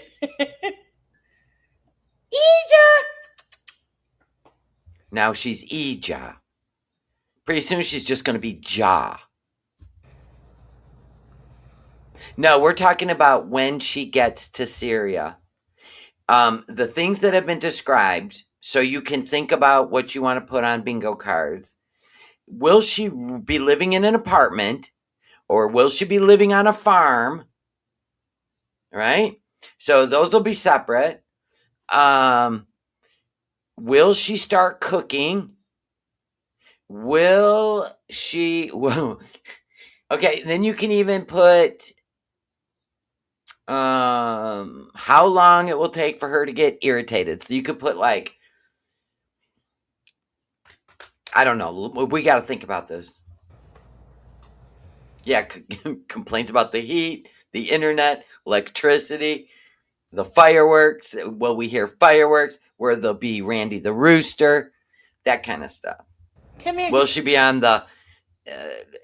Now she's Ija. Pretty soon she's just going to be Ja. No, we're talking about when she gets to Syria. The things that have been described, so you can think about what you want to put on bingo cards. Will she be living in an apartment, or will she be living on a farm? Right? So those will be separate. Will she start cooking? Will she? Well, okay, then you can even put how long it will take for her to get irritated. So you could put like, I don't know. We got to think about this. Yeah, complaints about the heat, the internet, electricity, the fireworks. Will we hear fireworks? Where there'll be Randy the Rooster, that kind of stuff. Come here. Will she be on the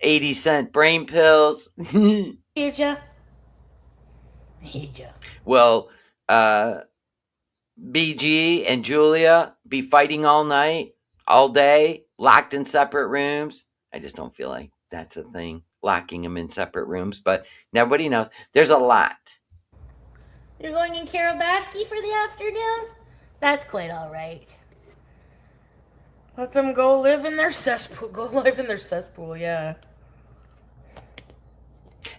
80-cent brain pills? Ija. Will BG and Julia be fighting all night, all day, locked in separate rooms? I just don't feel like that's a thing, locking them in separate rooms, but nobody knows. There's a lot. You're going in Kiribati for the afternoon? That's quite all right. Let them go live in their cesspool. Go live in their cesspool, yeah.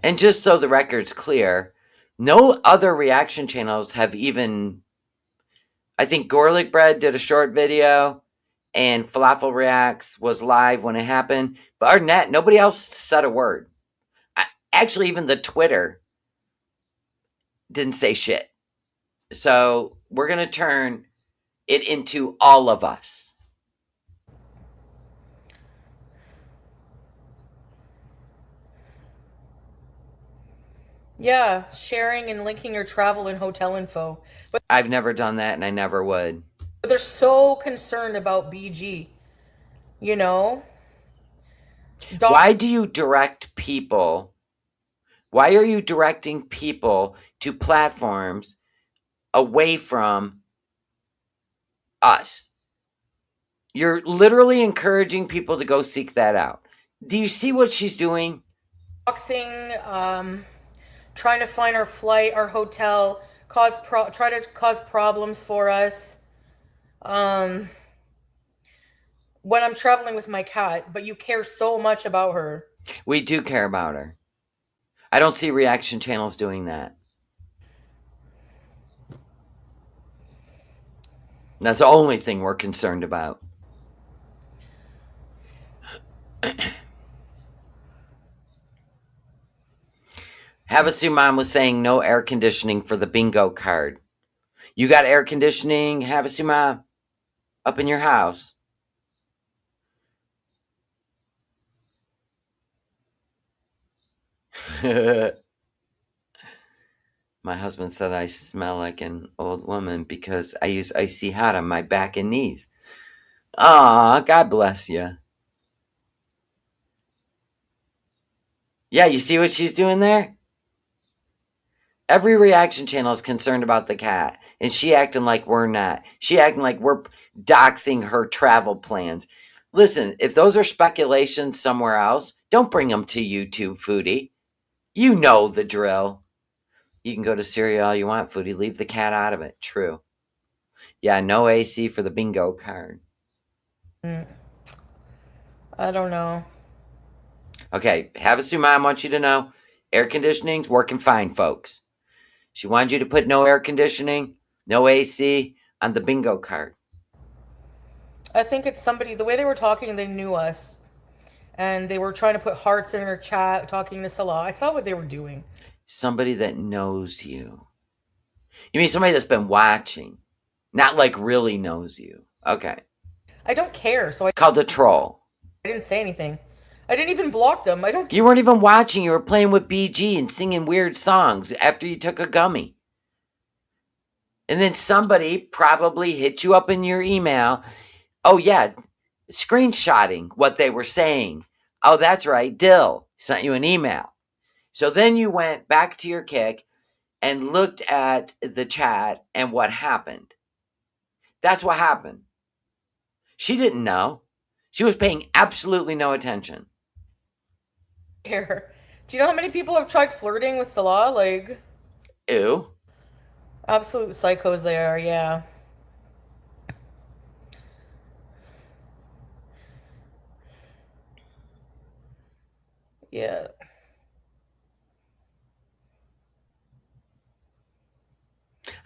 And just so the record's clear, no other reaction channels have even. I think Garlic Bread did a short video, and Falafel Reacts was live when it happened. But other than that, nobody else said a word. Actually, even the Twitter didn't say shit. So we're going to turn it into all of us. Yeah, sharing and linking your travel and hotel info. But I've never done that, and I never would. they're so concerned about BG. You know? Why do you direct people? Why are you directing people to platforms away from us? You're literally encouraging people to go seek that out. Do you see what she's doing? Boxing, trying to find our flight, our hotel, try to cause problems for us. When I'm traveling with my cat, but you care so much about her. We do care about her. I don't see reaction channels doing that. That's the only thing we're concerned about. Havasu mom was saying no air conditioning for the bingo card. You got air conditioning, Havasu mom, up in your house? My husband said I smell like an old woman because I use icy hot on my back and knees. Aw, God bless you. Yeah, you see what she's doing there? Every reaction channel is concerned about the cat, and she acting like we're not. She acting like we're doxing her travel plans. Listen, if those are speculations somewhere else, don't bring them to YouTube, Foodie. You know the drill. You can go to Syria all you want, Foodie. Leave the cat out of it. True. Yeah, no AC for the bingo card. Mm, I don't know. Okay, Havasu mom wants you to know air conditioning's working fine, folks. She wanted you to put no air conditioning, no AC on the bingo card. I think it's somebody, the way they were talking, they knew us. And they were trying to put hearts in her chat, talking to Salah. I saw what they were doing. Somebody that knows you. You mean somebody that's been watching, not like really knows you. Okay. I don't care, so I It's called a troll. didn't say anything. I didn't even block them. I don't care. You weren't even watching. You were playing with BG and singing weird songs after you took a gummy. And then somebody probably hit you up in your email. Oh, yeah, screenshotting what they were saying. Oh, that's right. Dill sent you an email. So then you went back to your kick and looked at the chat and what happened. That's what happened. She didn't know. She was paying absolutely no attention. Care. Do you know how many people have tried flirting with Salah? Like, Ew. absolute psychos they are, yeah. Yeah.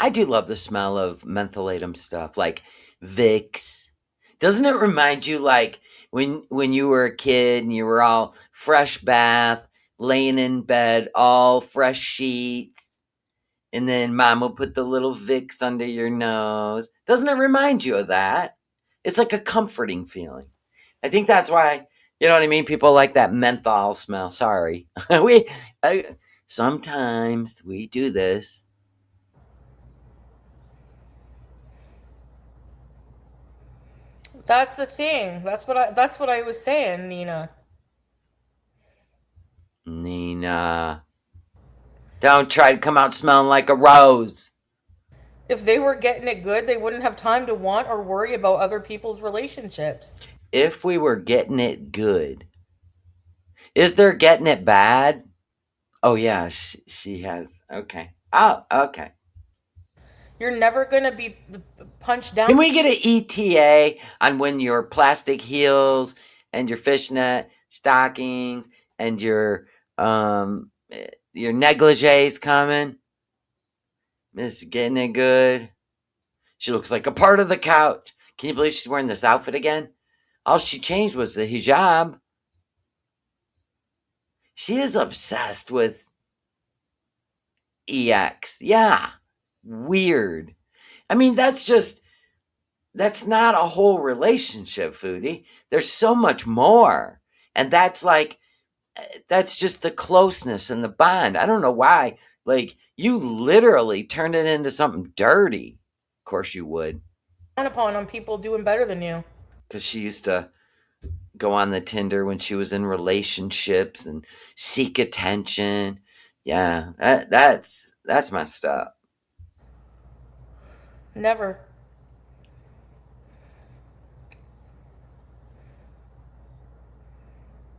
I do love the smell of mentholatum stuff, like Vicks. Doesn't it remind you like when you were a kid and you were all fresh bath, laying in bed, all fresh sheets, and then mom will put the little Vicks under your nose? Doesn't it remind you of that? It's like a comforting feeling. I think that's why, you know what I mean? People like that menthol smell. Sorry. we I, sometimes we do this. That's the thing. That's what I was saying, Nina. Nina, don't try to come out smelling like a rose. If they were getting it good, they wouldn't have time to want or worry about other people's relationships. If we were getting it good, is there getting it bad? Oh, yeah, she has. Okay. Oh, okay. You're never gonna be punched down Can we get an ETA on when your plastic heels and your fishnet stockings and your negligee's coming? Miss getting it good. She looks like a part of the couch. Can you believe she's wearing this outfit again? All she changed was the hijab. She is obsessed with EX. Yeah. Weird. I mean, that's not a whole relationship, Foodie. There's so much more. And that's just the closeness and the bond. I don't know why. Like, you literally turned it into something dirty. Of course you would. upon on people doing better than you. Because she used to go on the Tinder when she was in relationships and seek attention. Yeah, that's messed up. Never.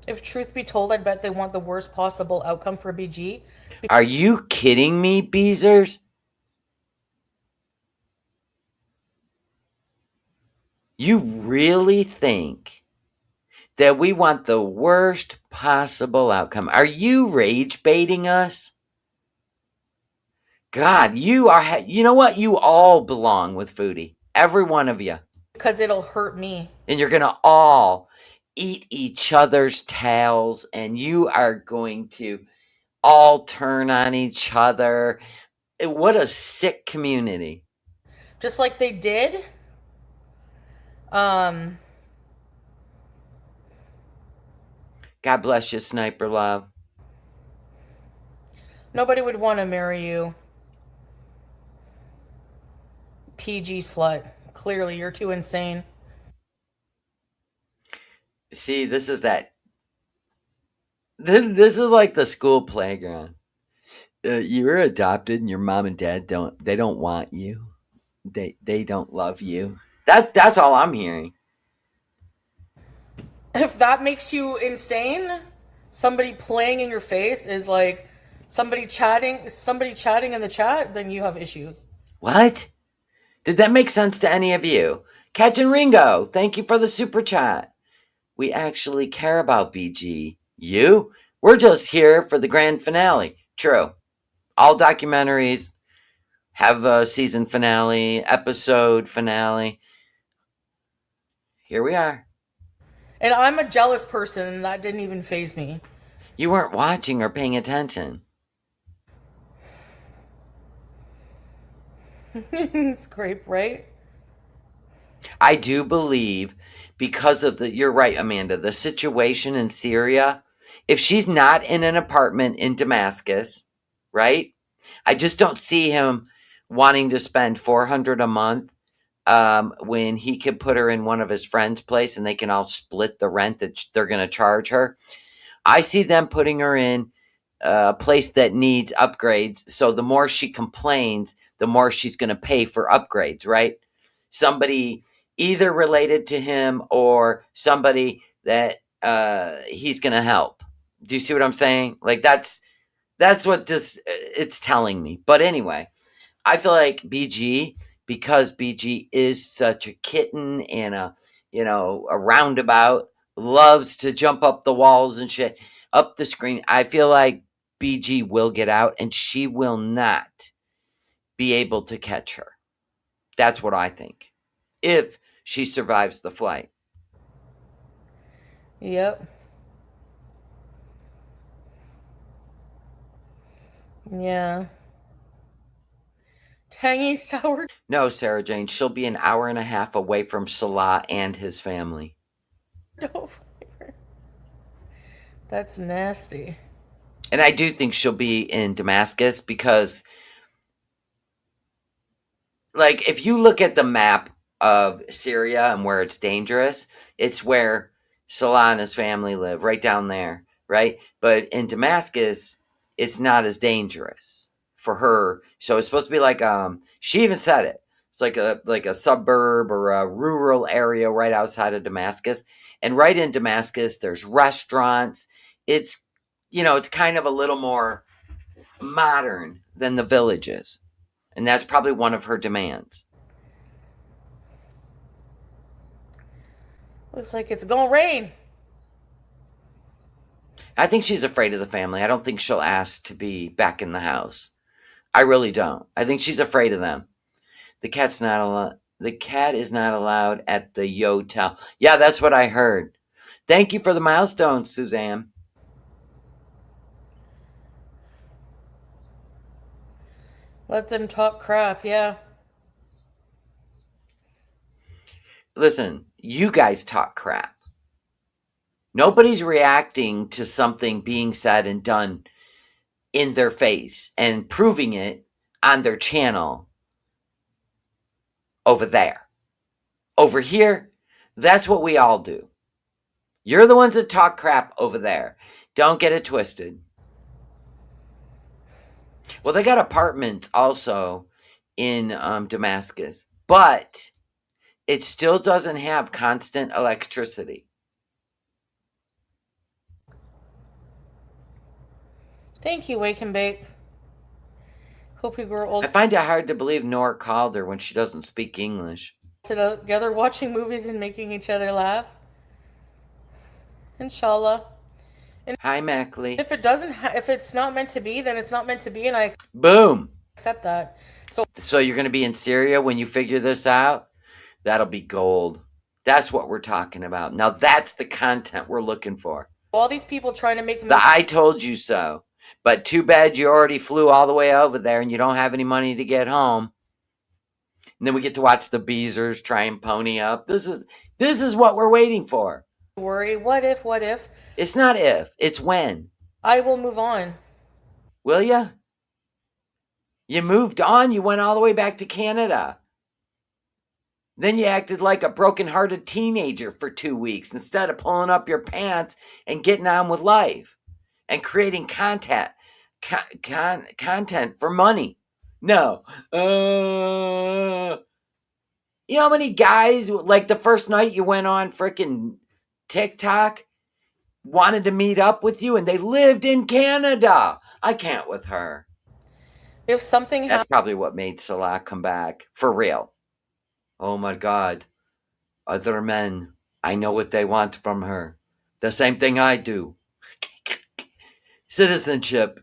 If truth be told, I'd bet they want the worst possible outcome for BG. Are you kidding me, Beezers? You really think that we want the worst possible outcome? Are you rage baiting us? God, you know what? You all belong with Foodie. Every one of you. Because it'll hurt me. And you're going to all eat each other's tails, and you are going to all turn on each other. What a sick community. just like they did. Um, God bless you, Sniper Love. Nobody would want to marry you, PG slut. Clearly, you're too insane. See, this is that. This is like the school playground. You were adopted, and your mom and dad don't want you. They don't love you. That's all I'm hearing. If that makes you insane, somebody playing in your face is like somebody chatting in the chat, then you have issues. What? Did that make sense to any of you? Catch and Ringo, thank you for the super chat. We actually care about BG. You? We're just here for the grand finale. True. All documentaries have a season finale, episode finale. Here we are. And I'm a jealous person, and that didn't even faze me. You weren't watching or paying attention. Scrape, right? I do believe because of you're right, Amanda, the situation in Syria, if she's not in an apartment in Damascus, right? I just don't see him wanting to spend 400 a month when he could put her in one of his friends' place and they can all split the rent that they're going to charge her. I see them putting her in a place that needs upgrades. So the more she complains, the more she's going to pay for upgrades, right? Somebody either related to him or somebody that he's going to help. Do you see what I'm saying? Like that's what this it's telling me. But anyway, I feel like BG, because BG is such a kitten and a roundabout, loves to jump up the walls and shit, up the screen. I feel like BG will get out and she will not be able to catch her. That's what I think. If she survives the flight. Yep. Yeah. Tangy sour. No, Sarah Jane, she'll be an hour and a half away from Salah and his family. That's nasty. And I do think she'll be in Damascus because, like, if you look at the map of Syria and where it's dangerous, it's where Salah and his family live, right down there, right? But in Damascus, it's not as dangerous for her. So it's supposed to be like she even said it. It's like a suburb or a rural area right outside of Damascus. And right in Damascus, there's restaurants. It's it's kind of a little more modern than the villages. And that's probably one of her demands. Looks like it's gonna rain. I think she's afraid of the family. I don't think she'll ask to be back in the house. I really don't. I think she's afraid of them. The cat's not allowed. The cat is not allowed at the yotel. Yeah, that's what I heard. Thank you for the milestone, Suzanne. Let them talk crap, yeah. Listen, you guys talk crap. Nobody's reacting to something being said and done in their face and proving it on their channel over there. Over here, that's what we all do. You're the ones that talk crap over there. Don't get it twisted. Well, they got apartments also in Damascus, but it still doesn't have constant electricity. Thank you, Wake and Bake. Hope you grow old I find it hard to believe Nora called her when she doesn't speak English. together watching movies and making each other laugh. Inshallah. And Hi, Mackley. if it's not meant to be, then it's not meant to be, and I Boom. accept that. So you're going to be in Syria when you figure this out? That'll be gold. That's what we're talking about. Now that's the content we're looking for. All these people trying to make The I told you so. But too bad you already flew all the way over there and you don't have any money to get home. And then we get to watch the Beezers try and pony up. This is what we're waiting for. Worry. What if? What if? It's not if, it's when. I will move on. Will ya? You moved on. You went all the way back to Canada. Then you acted like a broken-hearted teenager for 2 weeks instead of pulling up your pants and getting on with life and creating content for money. No. You know how many guys, like the first night you went on freaking TikTok, wanted to meet up with you and they lived in Canada? I can't with her. If something That's probably what made Salah come back. For real. Oh my God. Other men, I know what they want from her. The same thing I do. Citizenship.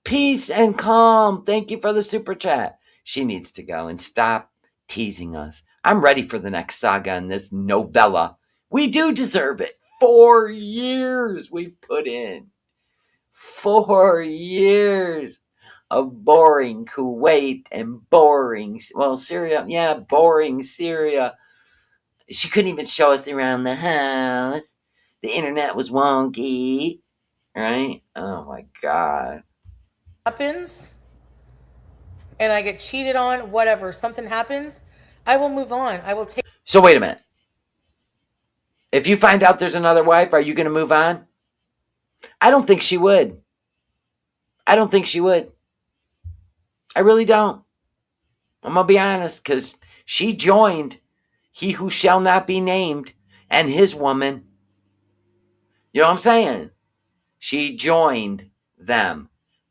Peace and calm. Thank you for the super chat. She needs to go and stop teasing us. I'm ready for the next saga in this novella. We do deserve it. 4 years we've put in. 4 years of boring Kuwait and boring, well, Syria. Yeah, boring Syria. She couldn't even show us around the house. The internet was wonky. Right? Oh my God. happens and I get cheated on, whatever, something happens, I will move on. I will take. So wait a minute. If you find out there's another wife, are you going to move on? I don't think she would. I don't think she would. I really don't. I'm going to be honest, because she joined He Who Shall Not Be Named and his woman. You know what I'm saying? She joined them.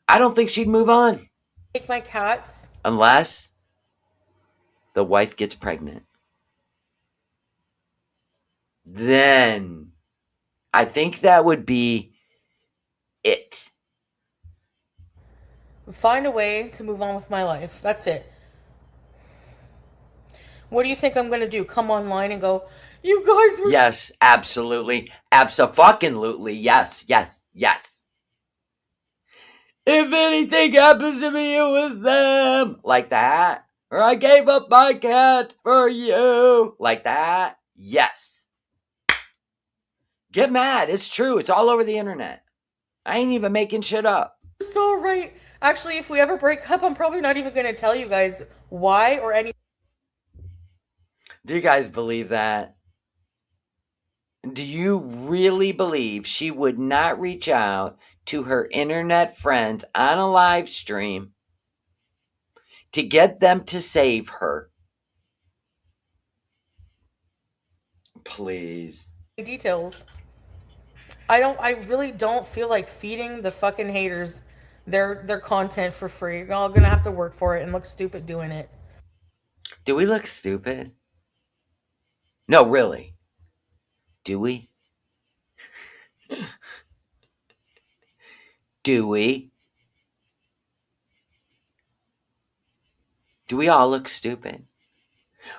I don't think she'd move on. Take my cats. Unless the wife gets pregnant. Then I think that would be it. Find a way to move on with my life. That's it. What do you think I'm going to do? Come online and go, you guys were. Yes, absolutely. Abso-fucking-lutely. Yes, yes, yes. If anything happens to me, it was them. Like that. Or I gave up my cat for you. Like that. Yes. Get mad. It's true. It's all over the internet. I ain't even making shit up. So right. Actually, if we ever break up, I'm probably not even going to tell you guys why or any. Do you guys believe that? Do you really believe she would not reach out to her internet friends on a live stream to get them to save her? Please. details. I really don't feel like feeding the fucking haters their content for free. You're all gonna have to work for it and look stupid doing it. Do we look stupid? No, really. Do we? Do we? Do we all look stupid?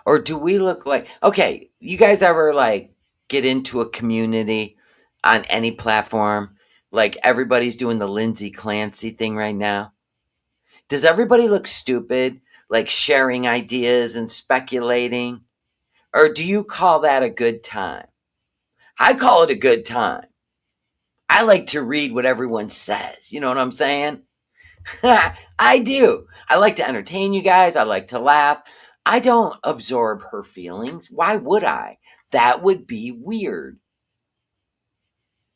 Or do we look like, okay, you guys ever like get into a community on any platform? Like everybody's doing the Lindsay Clancy thing right now. Does everybody look stupid, like sharing ideas and speculating? Or do you call that a good time? I call it a good time. I like to read what everyone says. You know what I'm saying? I do. I like to entertain you guys. I like to laugh. I don't absorb her feelings. Why would I? That would be weird.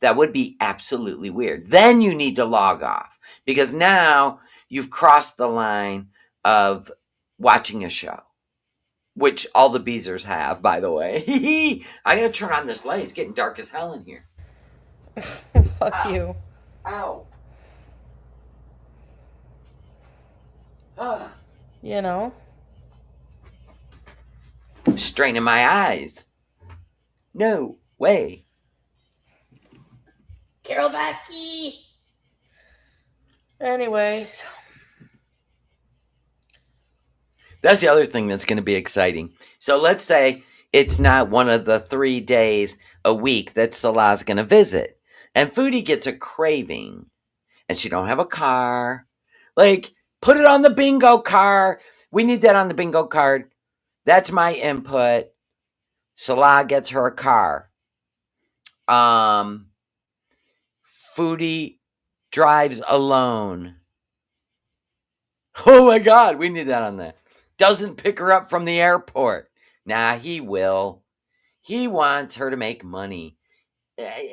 That would be absolutely weird. Then you need to log off because now you've crossed the line of watching a show, which all the Beezers have, by the way. I gotta turn on this light. It's getting dark as hell in here. Fuck Ow. you. Ow. You know? Straining my eyes. No way. Carol Basky! Anyways. That's the other thing that's going to be exciting. So let's say it's not one of the 3 days a week that Salah's going to visit. And Foodie gets a craving. and she don't have a car. Like, put it on the bingo card. We need that on the bingo card. That's my input. Salah gets her a car. Foodie drives alone. Oh my god, we need that on there. Doesn't pick her up from the airport. Nah, he will. He wants her to make money.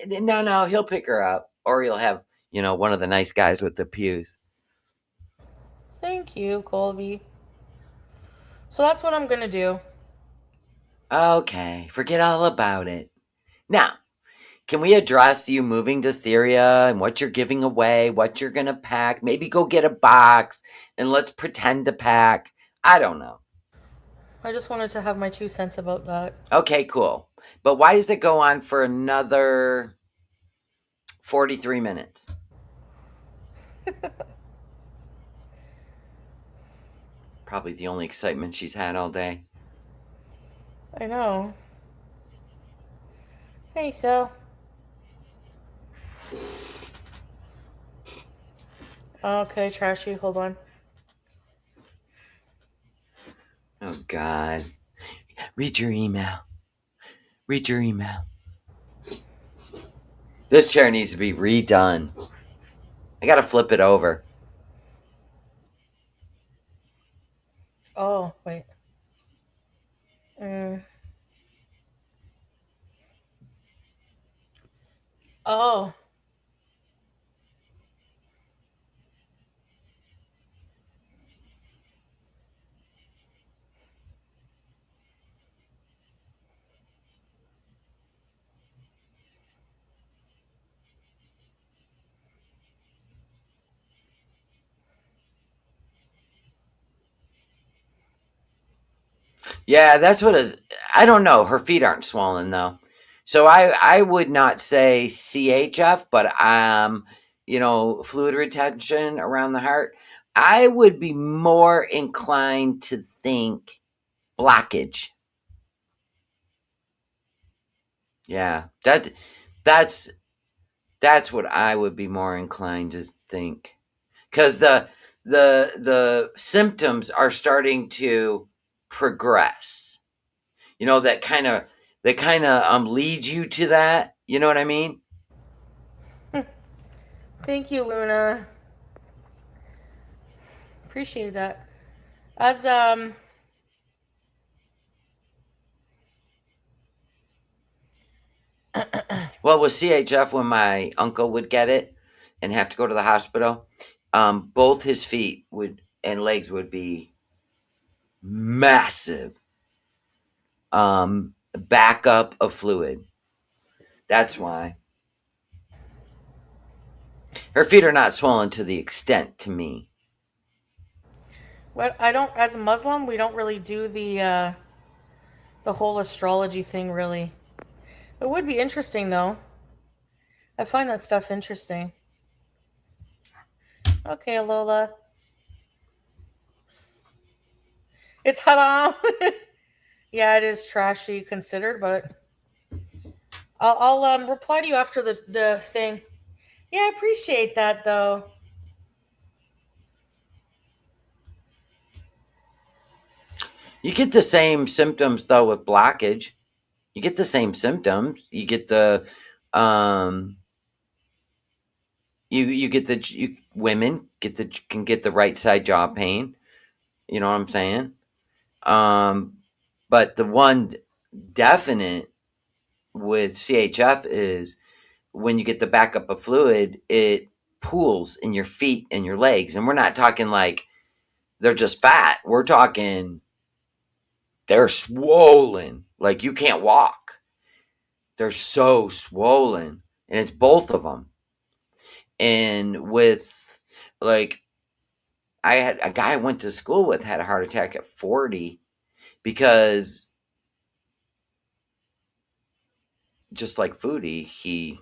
No, he'll pick her up. Or he'll have, one of the nice guys with the pews. Thank you, Colby. So that's what I'm gonna do. Okay, forget all about it. Now, can we address you moving to Syria and what you're giving away, what you're going to pack? Maybe go get a box and let's pretend to pack. I don't know. I just wanted to have my 2 cents about that. Okay, cool. But why does it go on for another 43 minutes? Probably the only excitement she's had all day. I know. Hey, so. Okay, trashy, hold on. Oh, God. Read your email. Read your email. This chair needs to be redone. I gotta flip it over. Oh, wait. Mm. Oh. Yeah, that's what I don't know. Her feet aren't swollen though. So I would not say CHF, but fluid retention around the heart. I would be more inclined to think blockage. Yeah. That's that's what I would be more inclined to think. Cuz the symptoms are starting to progress. That kind of leads you to that. You know what I mean? Thank you, Luna. Appreciate that. As. Well, with CHF, when my uncle would get it and have to go to the hospital, both his feet would and legs would be massive backup of fluid. That's why her feet are not swollen to the extent to me. What I don't, as a Muslim, we don't really do the whole astrology thing. Really, it would be interesting though. I find that stuff interesting. Okay, Lola, it's haram. Yeah, it is trashy considered, but I'll reply to you after the thing. Yeah, I appreciate that though. You get the same symptoms though with blockage. You get the same symptoms. You get the um, you get women can get the right side jaw pain. You know what I'm saying? Um, but the one definite with CHF is when you get the backup of fluid, it pools in your feet and your legs. And we're not talking like they're just fat. We're talking they're swollen. Like you can't walk. They're so swollen. And it's both of them. And with like, I had a guy I went to school with had a heart attack at 40 because just like Foodie, he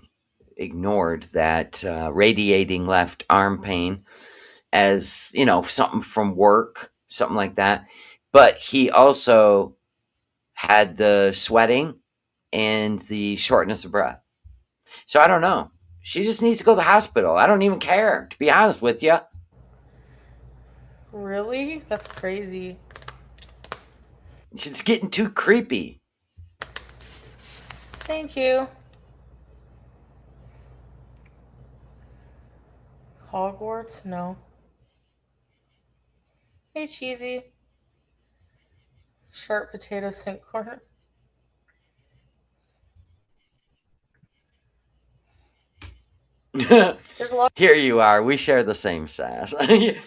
ignored that radiating left arm pain as something from work, something like that. But he also had the sweating and the shortness of breath. So I don't know. She just needs to go to the hospital. I don't even care, to be honest with you. Really? That's crazy. She's getting too creepy. Thank you. Hogwarts? No. Hey, cheesy. Sharp potato sink corner. There's a lot. Here you are. We share the same sass.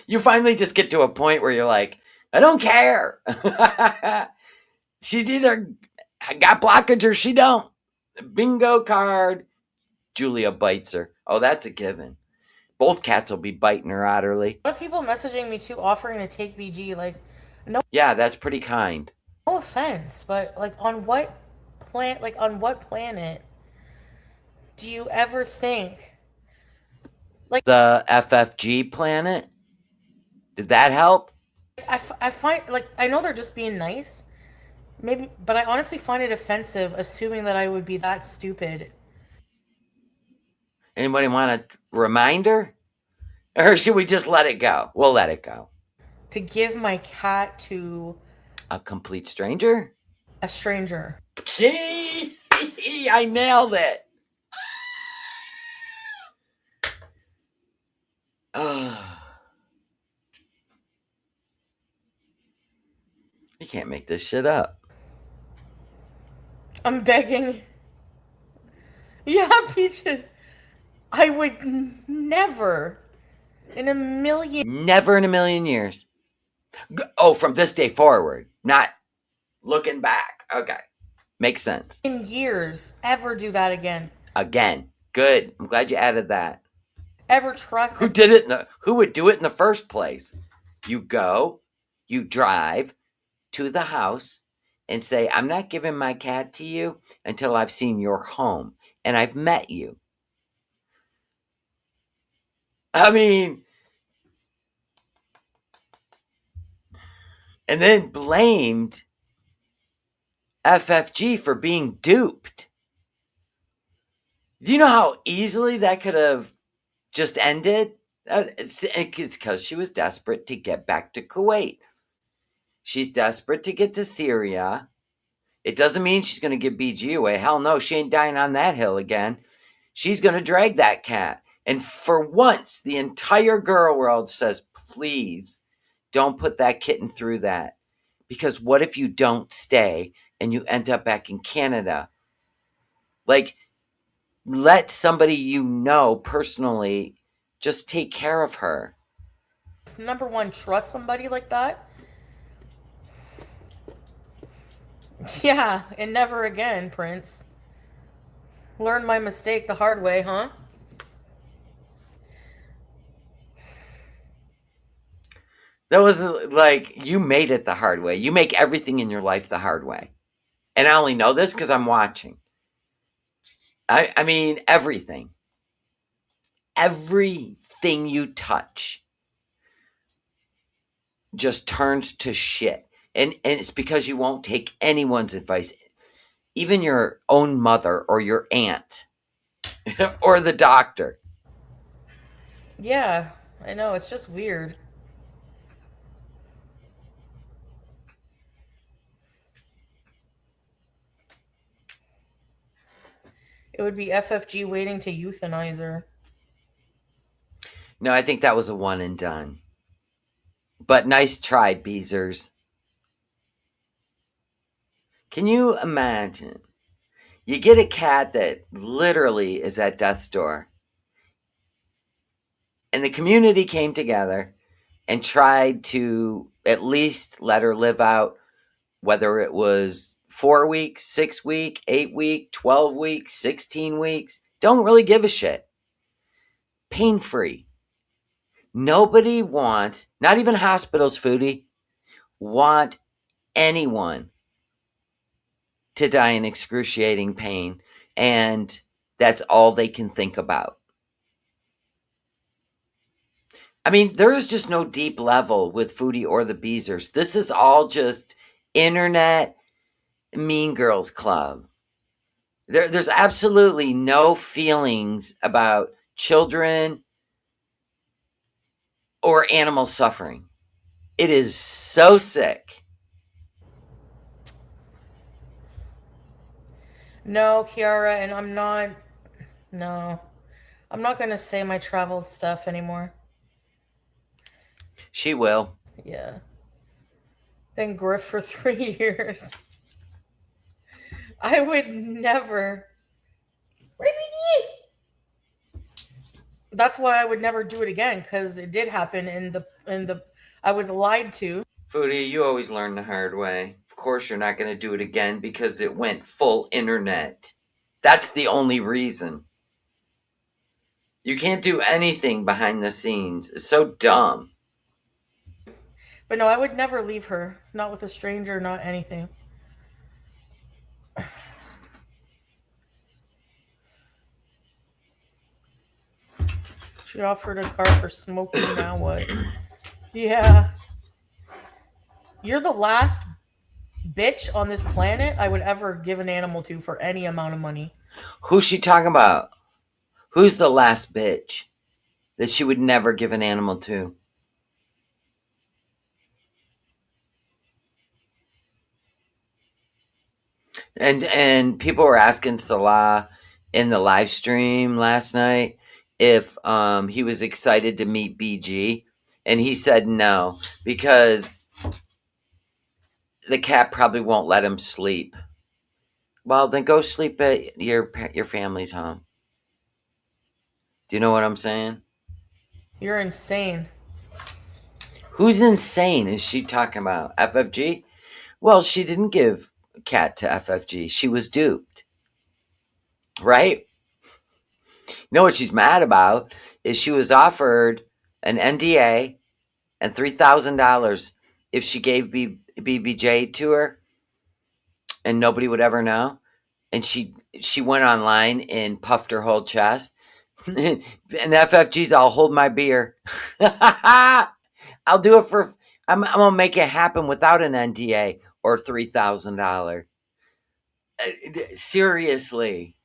You finally just get to a point where you're like, I don't care. She's either got blockage or she don't. Bingo card. Julia bites her. Oh, that's a given. Both cats will be biting her utterly. A lot of people messaging me too, offering to take BG. Like, no, Yeah, that's pretty kind. no offense, but like, on what Like, on what planet do you ever think? Like, The FFG planet? Did that help? I find like I know they're just being nice, maybe, but I honestly find it offensive, assuming that I would be that stupid Anybody want a reminder? Or should we just let it go? We'll let it go. to give my cat to A complete stranger? a stranger. Gee, I nailed it. You can't make this shit up. I'm begging. Yeah, Peaches. I would never in a Never in a million years. Oh, from this day forward, not looking back. Okay. Makes sense. million years ever do that again. Again. Good. I'm glad you added that. Ever trust Who did it? Who would do it in the first place? You go, you drive to the house and say, I'm not giving my cat to you until I've seen your home and I've met you. I mean, and then blamed FFG for being duped. Do you know how easily that could have just ended? It's because she was desperate to get back to Kuwait. She's desperate to get to Syria. It doesn't mean she's going to give BG away. Hell no, she ain't dying on that hill again. She's going to drag that cat. And for once, the entire girl world says, please don't put that kitten through that. Because what if you don't stay and you end up back in Canada? Like, let somebody you know personally just take care of her. number one, trust somebody like that? Yeah, and never again, Prince. Learn my mistake the hard way, huh? That was like, you made it the hard way. You make everything in your life the hard way. And I only know this because I'm watching. I mean, everything. Everything you touch just turns to shit. And it's because you won't take anyone's advice, even your own mother or your aunt or the doctor. Yeah, I know, it's just weird. It would be FFG waiting to euthanize her. No, I think that was a one and done. But nice try, Beezers. Can you imagine? You get a cat that literally is at death's door, and the community came together and tried to at least let her live out, whether it was 4 weeks, 6 week, 8 week, 12 weeks, 16 weeks. Don't really give a shit. Pain free. Nobody wants, not even hospitals, Foodie, want anyone to die in excruciating pain, and that's all they can think about. I mean, there is just no deep level with Foodie or the Beezers. This is all just internet Mean Girls Club. There's absolutely no feelings about children or animals suffering. It is so sick. No, Kiara, and I'm not. No, I'm not gonna say my travel stuff anymore. She will. Yeah. Then Griff for 3 years. I would never. That's why I would never do it again because it did happen in the. I was lied to. Foodie, you always learn the hard way. Of course, you're not going to do it again because it went full internet. That's the only reason. You can't do anything behind the scenes. It's so dumb. But no, I would never leave her. Not with a stranger, not anything. She offered a car for smoking. Now what? Yeah. You're the last bitch on this planet I would ever give an animal to for any amount of money. Who's she talking about? Who's the last bitch that she would never give an animal to? And people were asking Salah in the live stream last night if he was excited to meet BG, and he said no because the cat probably won't let him sleep. Well, then go sleep at your family's home. Do you know what I'm saying? You're insane. Who's insane is she talking about? FFG? Well, she didn't give cat to FFG. She was duped, right? You know what she's mad about is she was offered an NDA and $3,000 if she gave BBJ to her, and nobody would ever know. And she went online and puffed her whole chest. And FFG's, I'll hold my beer. I'll do it for. I'm gonna make it happen without an NDA or $3,000. Seriously.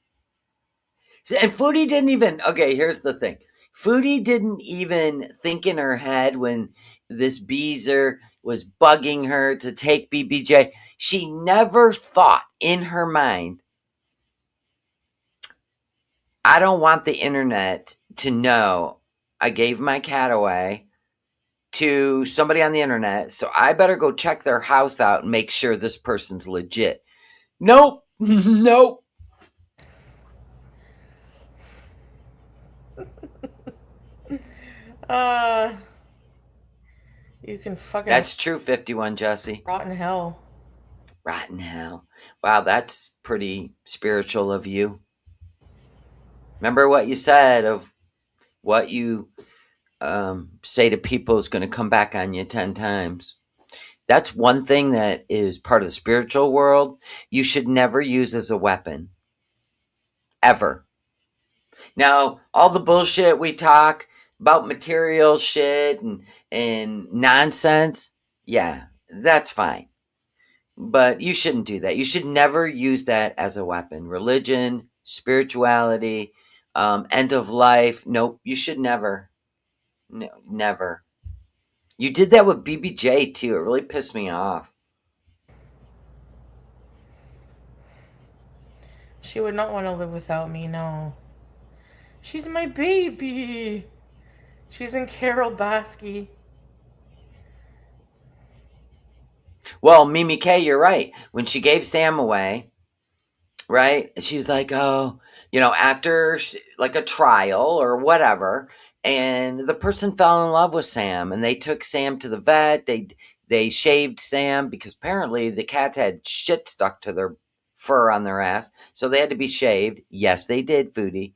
And Foodie didn't even. Okay, here's the thing. Foodie didn't even think in her head when this Beezer was bugging her to take BBJ. She never thought in her mind, I don't want the internet to know I gave my cat away to somebody on the internet, so I better go check their house out and make sure this person's legit. Nope. Nope. Uh, you can fucking That's true, 51 Jesse. rot in hell. Rotten hell. Wow, that's pretty spiritual of you. Remember what you said of what you say to people is going to come back on you 10 times. That's one thing that is part of the spiritual world you should never use as a weapon. Ever. Now, all the bullshit we talk about material shit and nonsense, yeah, that's fine. But you shouldn't do that. You should never use that as a weapon. Religion, spirituality, end of life. Nope, you should never. No, never. You did that with BBJ too. It really pissed me off. She would not want to live without me, no. She's my baby. She's in Carol Basky. Well, Mimi K, you're right. When she gave Sam away, right? She was like, oh, after like a trial or whatever, and the person fell in love with Sam, and they took Sam to the vet. They shaved Sam because apparently the cats had shit stuck to their fur on their ass, so they had to be shaved. Yes, they did, Foodie.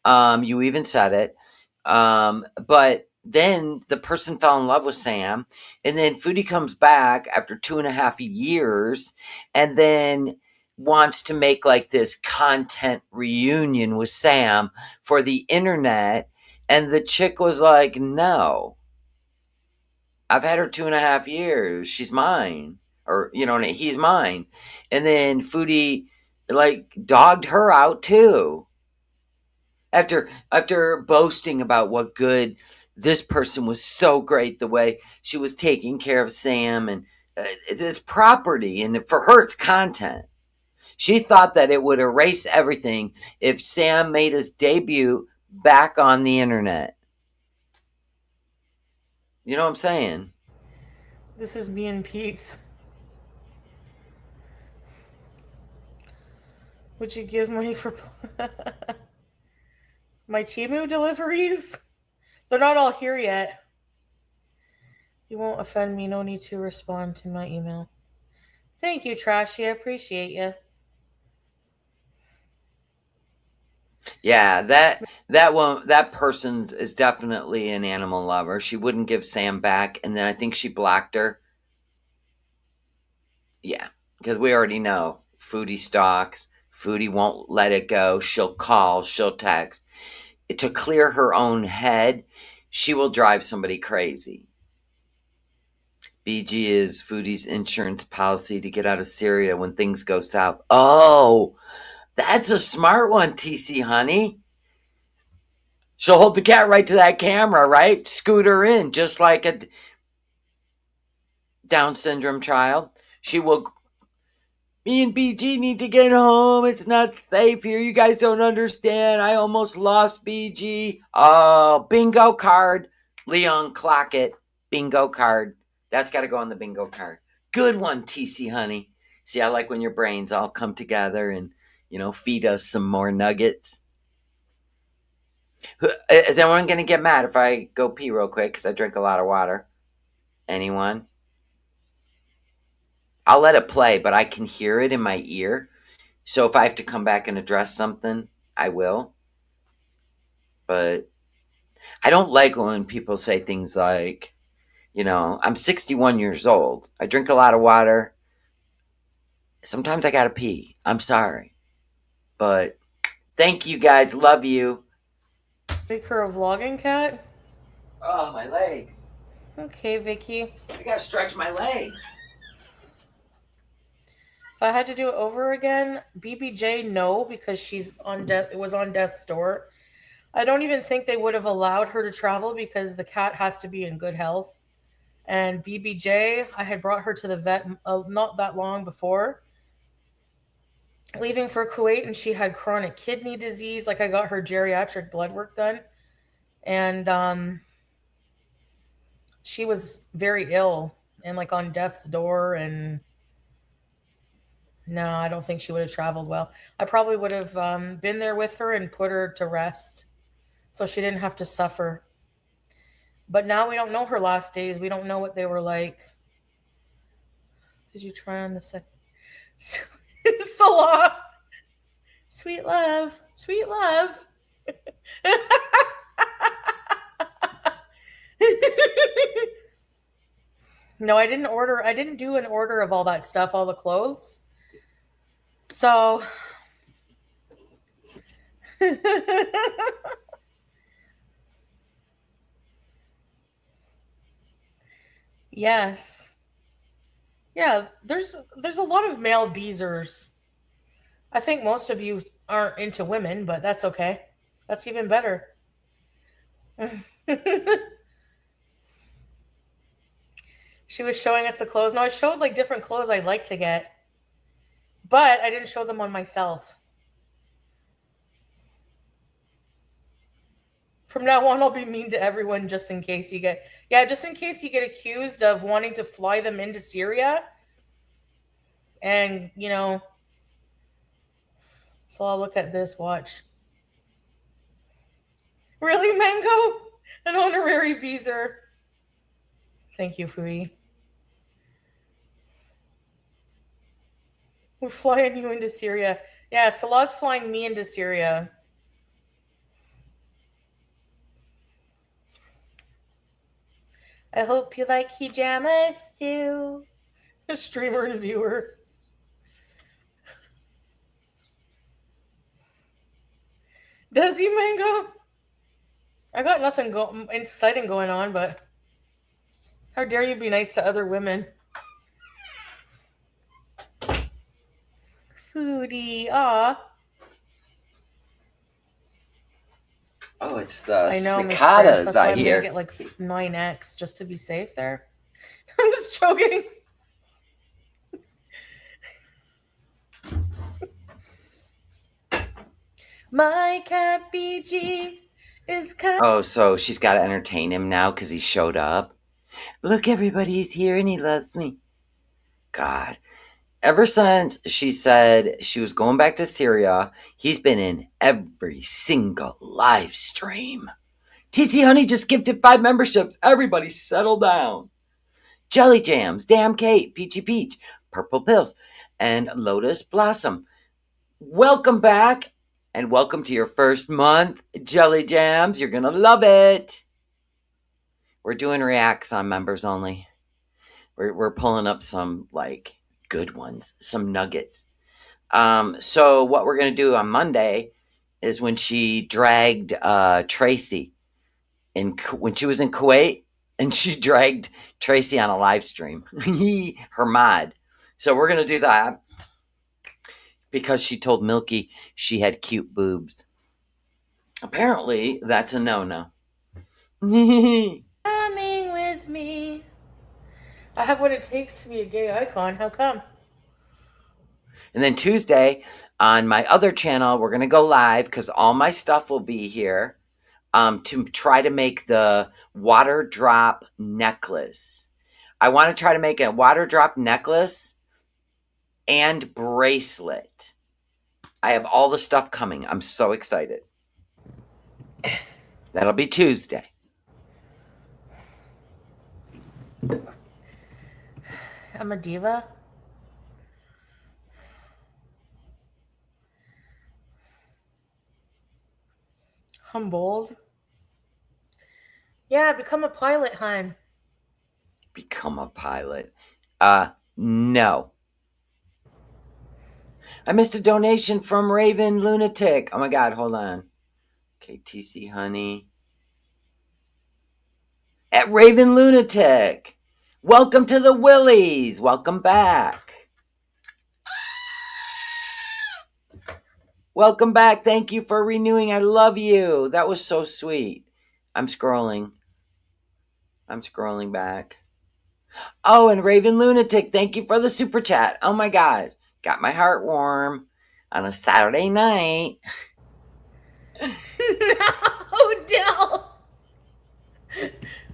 You even said it. But then the person fell in love with Sam, and then Foodie comes back after 2.5 years, and then wants to make like this content reunion with Sam for the internet. And the chick was like, no, I've had her 2.5 years. She's mine. Or, he's mine. And then Foodie like dogged her out too. After boasting about what good this person was, so great the way she was taking care of Sam, and it's property, and for her it's content. She thought that it would erase everything if Sam made his debut back on the internet. You know what I'm saying? This is me and Pete's. Would you give money for my Timu deliveries? They're not all here yet. You won't offend me. No need to respond to my email. Thank you, Trashy. I appreciate you. Yeah, that person is definitely an animal lover. She wouldn't give Sam back, and then I think she blocked her. Yeah, because we already know Foodie stalks. Foodie won't let it go. She'll call. She'll text. To clear her own head, she will drive somebody crazy. BG is Foodie's insurance policy to get out of Syria when things go south. Oh, that's a smart one, TC honey. She'll hold the cat right to that camera, right? Scoot her in, just like a Down syndrome child. She will. Me and BG need to get home. It's not safe here. You guys don't understand. I almost lost BG. Oh, bingo card. Leon, clock it. Bingo card. That's got to go on the bingo card. Good one, TC honey. See, I like when your brains all come together and, feed us some more nuggets. Is anyone going to get mad if I go pee real quick because I drink a lot of water? Anyone? I'll let it play, but I can hear it in my ear. So if I have to come back and address something, I will. But I don't like when people say things like, I'm 61 years old. I drink a lot of water. Sometimes I gotta pee. I'm sorry. But thank you guys. Love you. Make her a vlogging cat? Oh, my legs. Okay, Vicky. I gotta stretch my legs. If I had to do it over again, BBJ, no, because she's on death. It was on death's door. I don't even think they would have allowed her to travel because the cat has to be in good health. And BBJ, I had brought her to the vet not that long before leaving for Kuwait, and she had chronic kidney disease. Like I got her geriatric blood work done, and she was very ill and like on death's door. And no, I don't think she would have traveled well. I probably would have been there with her and put her to rest so she didn't have to suffer. But now we don't know her last days. We don't know what they were like. Did you try on the second? Salah. Sweet love. Sweet love. No, I didn't order. I didn't do an order of all that stuff, all the clothes. So. Yes. Yeah, there's a lot of male beezers. I think most of you aren't into women, but that's okay. That's even better. She was showing us the clothes. No, I showed like different clothes I'd like to get, but I didn't show them on myself. From now on, I'll be mean to everyone just in case you get, yeah, just in case you get accused of wanting to fly them into Syria. And, so I'll look at this, watch. Really, Mango? An honorary beezer. Thank you, Foodie. We're flying you into Syria. Yeah, Salah's flying me into Syria. I hope you like hijamas too. A streamer and a viewer. Does he, Mango? I got nothing exciting going on, but how dare you be nice to other women? Foodie. Ah, Oh, it's the I know, Miss Chris. cicadas, That's I why I'm gonna hear. get like 9X just to be safe there. I'm just joking. My cat BG is kind. Oh, so she's got to entertain him now because he showed up. Look, everybody's here and he loves me. God. Ever since she said she was going back to Syria, he's been in every single live stream. TC Honey just gifted 5 memberships. Everybody settle down. Jelly Jams, Damn Kate, Peachy Peach, Purple Pills, and Lotus Blossom. Welcome back and welcome to your first month, Jelly Jams. You're going to love it. We're doing reacts on members only. We're pulling up some like good ones, some nuggets. So what we're gonna do on Monday is when she dragged Tracy when she was in Kuwait, and she dragged Tracy on a live stream. Her mod. So we're gonna do that because she told Milky she had cute boobs. Apparently, that's a no-no. Coming with me. I have what it takes to be a gay icon. How come? And then Tuesday on my other channel, we're going to go live because all my stuff will be here to try to make the water drop necklace. I want to try to make a water drop necklace and bracelet. I have all the stuff coming. I'm so excited. That'll be Tuesday. I'm a diva. Humboldt. Yeah, become a pilot, hon. Become a pilot. No. I missed a donation from Raven Lunatic. Oh my God, hold on. KTC Honey. At Raven Lunatic. Welcome to the Willies. Welcome back. Welcome back. Thank you for renewing. I love you. That was so sweet. I'm scrolling. I'm scrolling back. Oh, and Raven Lunatic, thank you for the super chat. Oh my God. Got my heart warm on a Saturday night. No, Dell.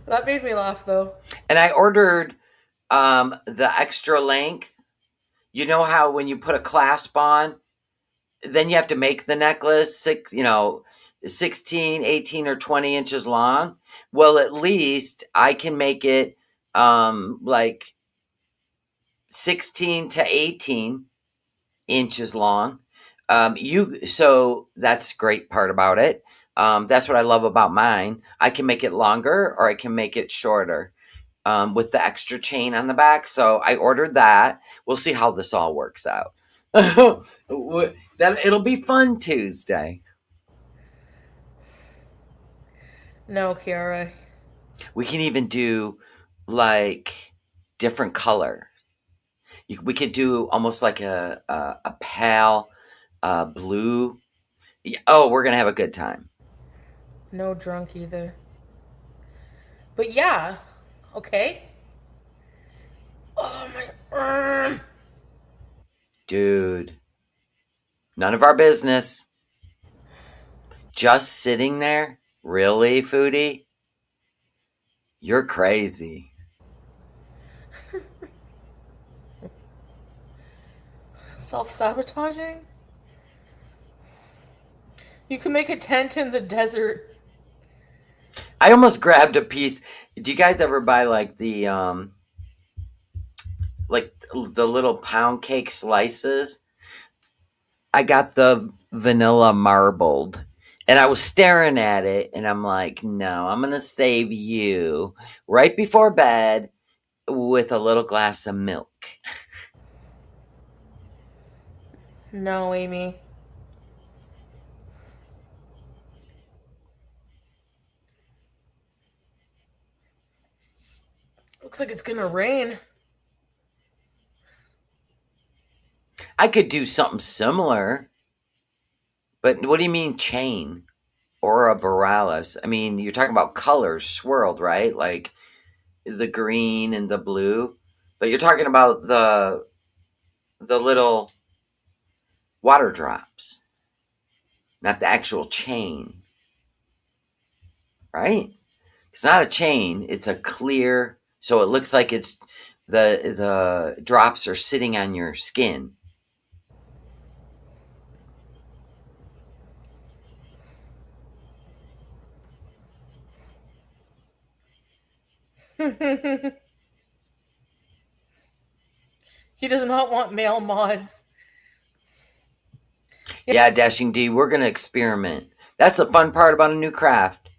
That made me laugh though. And I ordered the extra length. You know how when you put a clasp on, then you have to make the necklace 16, 18, or 20 inches long. Well, at least I can make it like 16 to 18 inches long. So that's the great part about it. That's what I love about mine. I can make it longer or I can make it shorter with the extra chain on the back. So I ordered that. We'll see how this all works out. It'll be fun Tuesday. No, Kiara. We can even do like different color. We could do almost like a pale blue. Oh, we're gonna have a good time. No drunk either. But yeah, okay. Oh my. Dude, none of our business. Just sitting there? Really, Foodie? You're crazy. Self-sabotaging? You can make a tent in the desert. I almost grabbed a piece. Do you guys ever buy like the little pound cake slices? I got the vanilla marbled. And I was staring at it and I'm like, no, I'm going to save you right before bed with a little glass of milk. No, Amy. Looks like it's gonna rain. I could do something similar, but what do you mean chain? Aura borealis. I mean, you're talking about colors swirled, right? Like the green and the blue. But you're talking about the little water drops, not the actual chain, right? It's not a chain, it's a clear, so it looks like it's the drops are sitting on your skin. He does not want male mods. Yeah, Dashing D, we're going to experiment. That's the fun part about a new craft.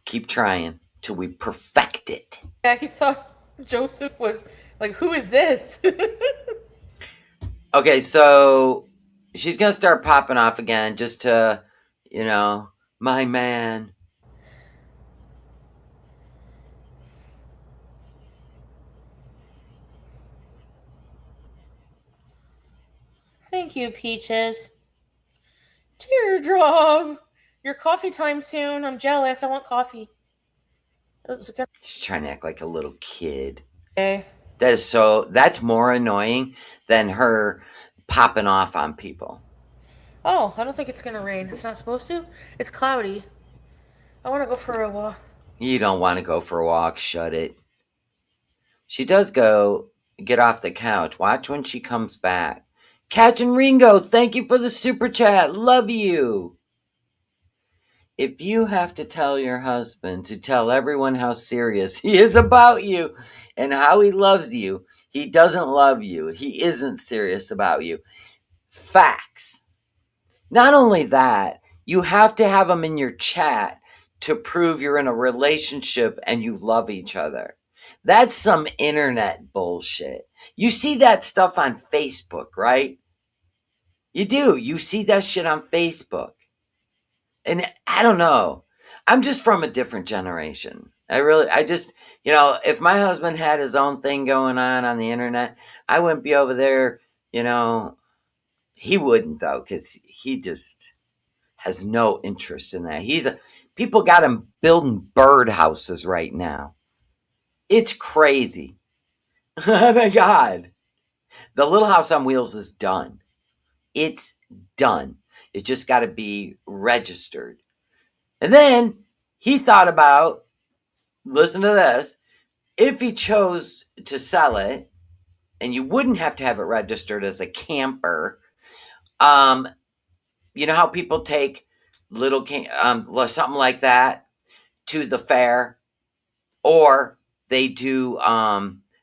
Keep trying till we perfect it. Yeah, he thought Joseph was like, who is this? Okay, so she's going to start popping off again just to, you know, my man. Thank you, Peaches. Teardrop. Your coffee time soon. I'm jealous. I want coffee. She's trying to act like a little kid. Okay. That's more annoying than her popping off on people. Oh, I don't think it's gonna rain. It's not supposed to. It's cloudy. I want to go for a walk. You don't want to go for a walk, shut it. She does go get off the couch. Watch when she comes back. Catch and Ringo, thank you for the super chat. Love you. If you have to tell your husband to tell everyone how serious he is about you and how he loves you, he doesn't love you. He isn't serious about you. Facts. Not only that, you have to have him in your chat to prove you're in a relationship and you love each other. That's some internet bullshit. You see that stuff on Facebook, right? You do. You see that shit on Facebook. And I don't know. I'm just from a different generation. I just, if my husband had his own thing going on the internet, I wouldn't be over there, he wouldn't though, because he just has no interest in that. People got him building birdhouses right now. It's crazy. Oh my God. The Little House on Wheels is done. It's done. It just got to be registered. And then he thought about, listen to this, if he chose to sell it, and you wouldn't have to have it registered as a camper, you know how people take something like that to the fair, or they do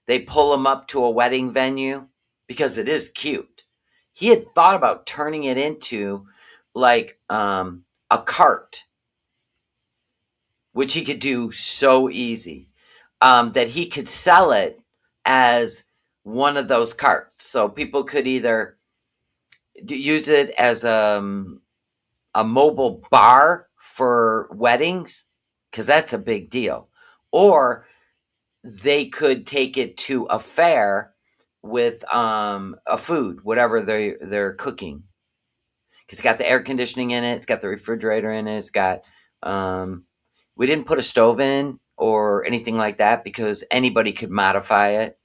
they pull them up to a wedding venue because it is cute. He had thought about turning it into like a cart, which he could do so easy, that he could sell it as one of those carts. So people could either use it as a mobile bar for weddings, because that's a big deal, or they could take it to a fair with a food, whatever they're cooking. It's got the air conditioning in it. It's got the refrigerator in it. It's got we didn't put a stove in or anything like that because anybody could modify it.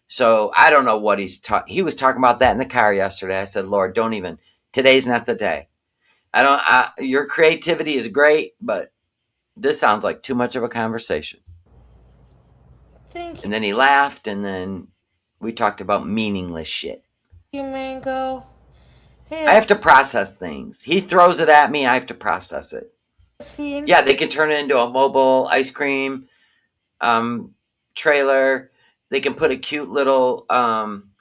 So I don't know what he was talking about that in the car yesterday. I said, Lord, don't even. Today's not the day. Your creativity is great, but this sounds like too much of a conversation. Thank And then he laughed, and then we talked about meaningless shit. you, Mango. Hey, I have to process things. He throws it at me, I have to process it. scene. Yeah, they can turn it into a mobile ice cream trailer. They can put a cute little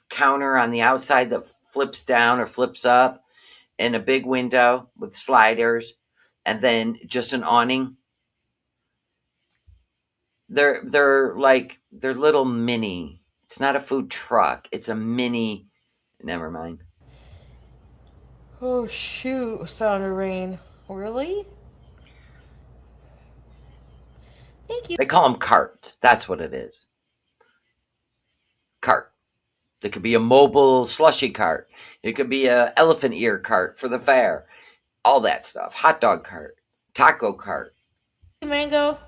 counter on the outside that flips down or flips up, and a big window with sliders, and then just an awning. They're little mini. It's not a food truck. It's a mini. Never mind. Oh shoot! Sound of rain. Really? Thank you. They call them carts. That's what it is. Cart. There could be a mobile slushy cart. It could be a elephant ear cart for the fair. All that stuff. Hot dog cart, taco cart. Mango.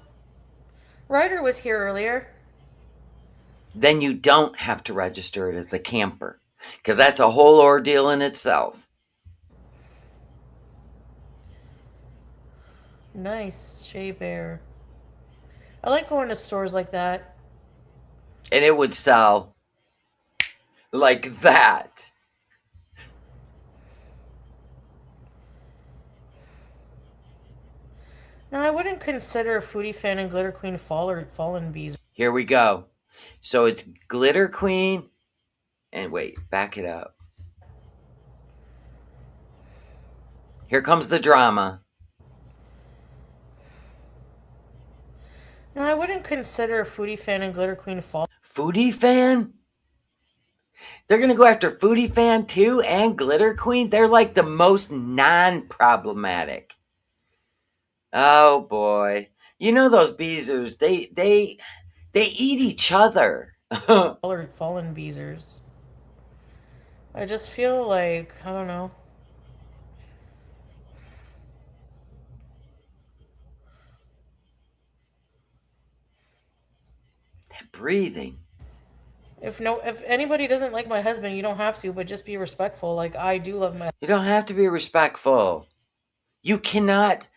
Ryder was here earlier. Then you don't have to register it as a camper because that's a whole ordeal in itself. Nice. Shea Bear. I like going to stores like that. And it would sell like that. Now, I wouldn't consider Foodie Fan and Glitter Queen fallen bees. Here we go. So it's Glitter Queen. And wait, back it up. Here comes the drama. Now, I wouldn't consider Foodie Fan and Glitter Queen fallen. Foodie Fan? They're going to go after Foodie Fan too and Glitter Queen? They're like the most non problematic. Oh boy. You know those beezers, they eat each other. Fallen beezers. I just feel like, I don't know. That breathing. If anybody doesn't like my husband, you don't have to, but just be respectful. Like I do love my You don't have to be respectful. You cannot.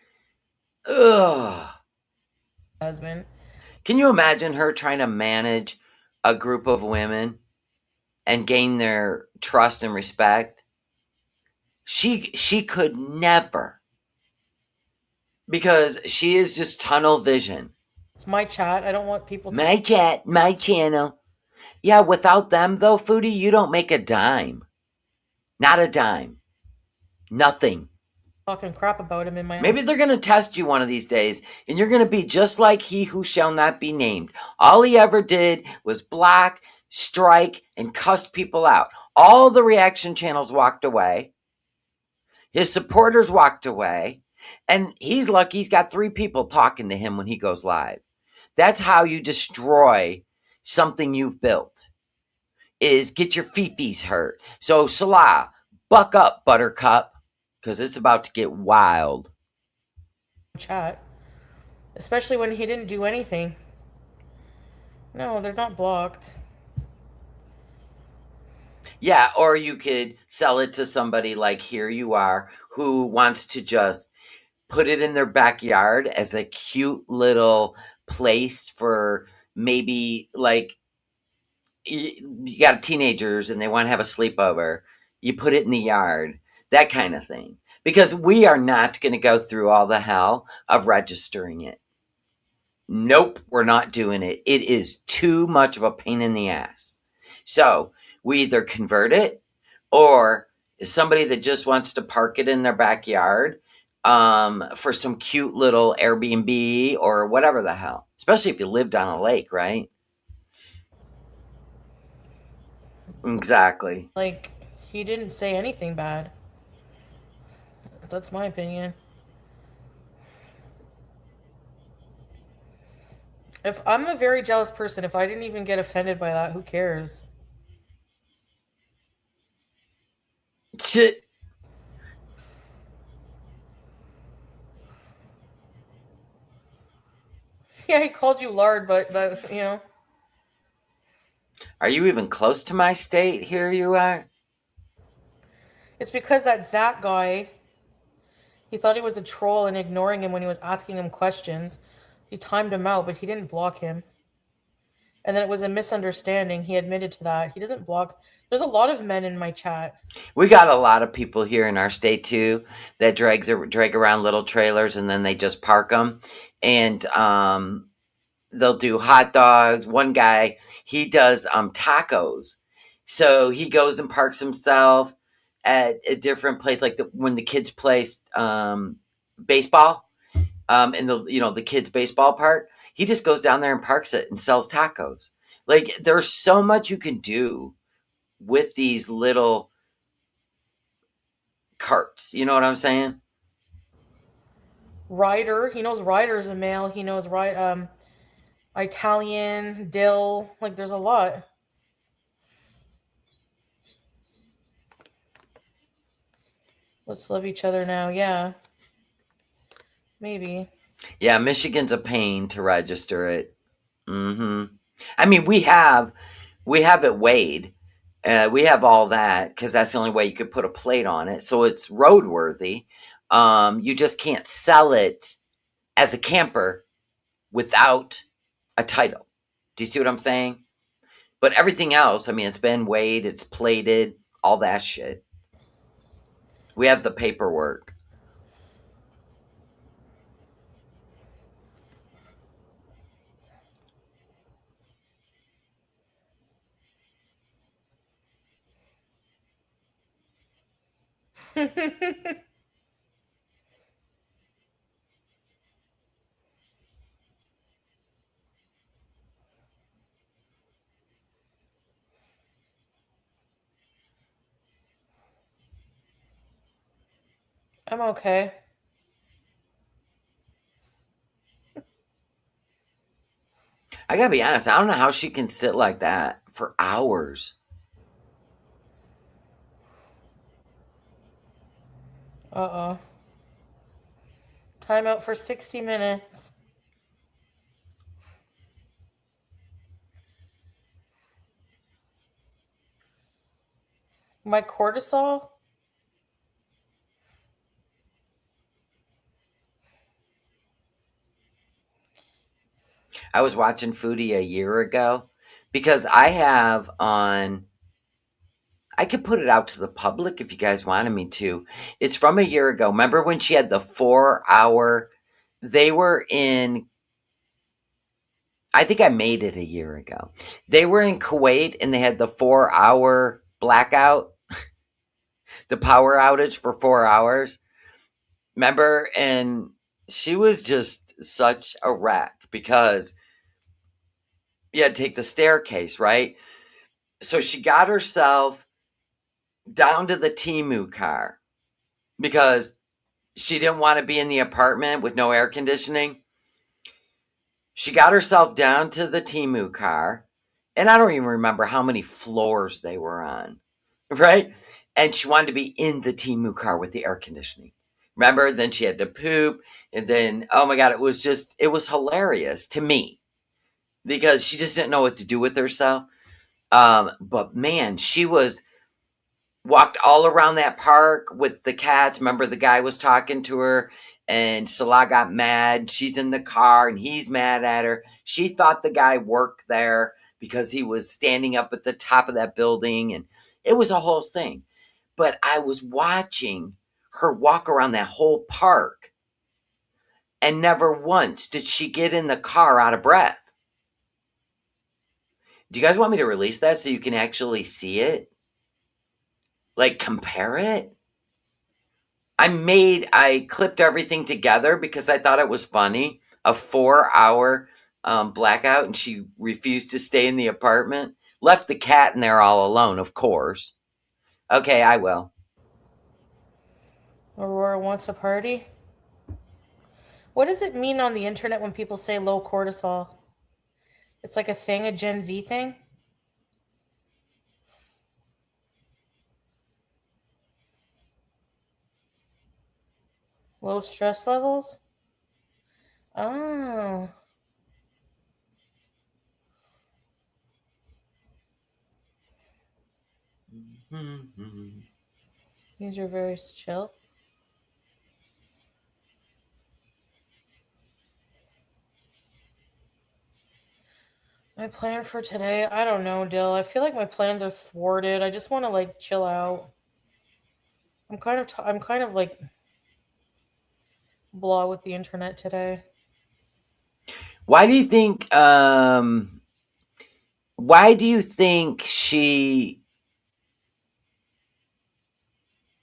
Ugh. husband. Can you imagine her trying to manage a group of women and gain their trust and respect? She could never, because she is just tunnel vision. It's my chat. I don't want people to My chat, my channel. Yeah, without them though, Foodie, you don't make a dime. Not a dime. Nothing. talking crap about him in my Maybe they're going to test you one of these days, and you're going to be just like he who shall not be named. All he ever did was block, strike, and cuss people out. All the reaction channels walked away. His supporters walked away. And he's lucky he's got 3 people talking to him when he goes live. That's how you destroy something you've built, is get your fifis hurt. So, Salah, buck up, Buttercup, because it's about to get wild. chat, especially when he didn't do anything. No, they're not blocked. Yeah, or you could sell it to somebody like Here You Are, who wants to just put it in their backyard as a cute little place for maybe like you got teenagers and they want to have a sleepover. You put it in the yard, that kind of thing. Because we are not going to go through all the hell of registering it. Nope, we're not doing it. It is too much of a pain in the ass. So we either convert it, or somebody that just wants to park it in their backyard for some cute little Airbnb or whatever the hell. Especially if you lived on a lake, right? Exactly. Like he didn't say anything bad. That's my opinion. If I'm a very jealous person, if I didn't even get offended by that, who cares? Shit. Yeah, he called you lard, but that Are you even close to my state? Here you are. it's because that Zach guy, he thought he was a troll and ignoring him when he was asking him questions. He timed him out, but he didn't block him. And then it was a misunderstanding. He admitted to that. He doesn't block. There's a lot of men in my chat. We got a lot of people here in our state too that drag around little trailers and then they just park them, and they'll do hot dogs. One guy, he does tacos, so he goes and parks himself at a different place, like when the kids play baseball, in the kids baseball park. He just goes down there and parks it and sells tacos. Like there's so much you can do with these little carts. You know what I'm saying? Ryder, he knows Ryder's a male. He knows Italian, Dill. Like there's a lot. Let's love each other now. Yeah, maybe. Yeah, Michigan's a pain to register it. Hmm. I mean, we have it weighed. We have all that because that's the only way you could put a plate on it, so it's roadworthy. You just can't sell it as a camper without a title. Do you see what I'm saying? But everything else, I mean, it's been weighed, it's plated, all that shit. We have the paperwork. I'm okay. I gotta be honest, I don't know how she can sit like that for hours. Uh-oh. Time out for 60 minutes. My cortisol? I was watching Foodie a year ago because I have on. I could put it out to the public if you guys wanted me to. It's from a year ago. Remember when she had the 4 hour? They were in. I think I made it a year ago. They were in Kuwait and they had the 4 hour blackout, the power outage for 4 hours. Remember? And she was just such a wreck because you had to take the staircase, right? So she got herself down to the Timu car because she didn't want to be in the apartment with no air conditioning. She got herself down to the Timu car, and I don't even remember how many floors they were on, right? And she wanted to be in the Timu car with the air conditioning. Remember? Then she had to poop, and then, oh my God, it was hilarious to me because she just didn't know what to do with herself. But man, she was walked all around that park with the cats. Remember, the guy was talking to her, and Salah got mad. She's in the car, and he's mad at her. She thought the guy worked there because he was standing up at the top of that building, and it was a whole thing. But I was watching her walk around that whole park, and never once did she get in the car out of breath. Do you guys want me to release that so you can actually see it? Like, compare it? I clipped everything together because I thought it was funny. A 4 hour blackout, and she refused to stay in the apartment. Left the cat in there all alone, of course. Okay, I will. Aurora wants a party? What does it mean on the internet when people say low cortisol? It's like a thing, a Gen Z thing? Low stress levels? Oh, these are very chill. My plan for today, I don't know, Dill. I feel like my plans are thwarted. I just want to like chill out. I'm kind of like blah with the internet today. Why do you think? Why do you think she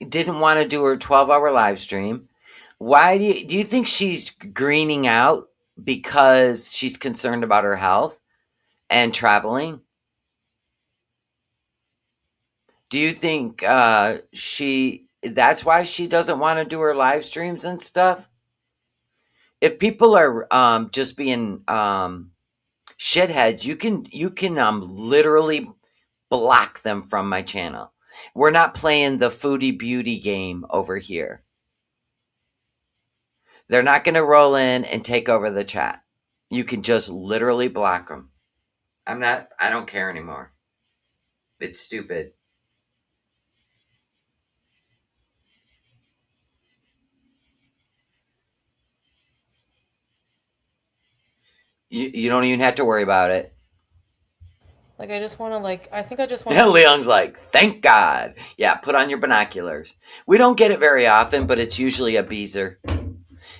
didn't want to do her 12-hour live stream? Why do you think she's greening out because she's concerned about her health and traveling? Do you think she that's why she doesn't want to do her live streams and stuff? If people are just being shitheads, you can literally block them from my channel. We're not playing the foodie beauty game over here. They're not going to roll in and take over the chat. You can just literally block them. I don't care anymore. It's stupid. You don't even have to worry about it. Like, I just want to, like, I think I just want And to. Leong's like, thank God. Yeah, put on your binoculars. We don't get it very often, but it's usually a Beezer.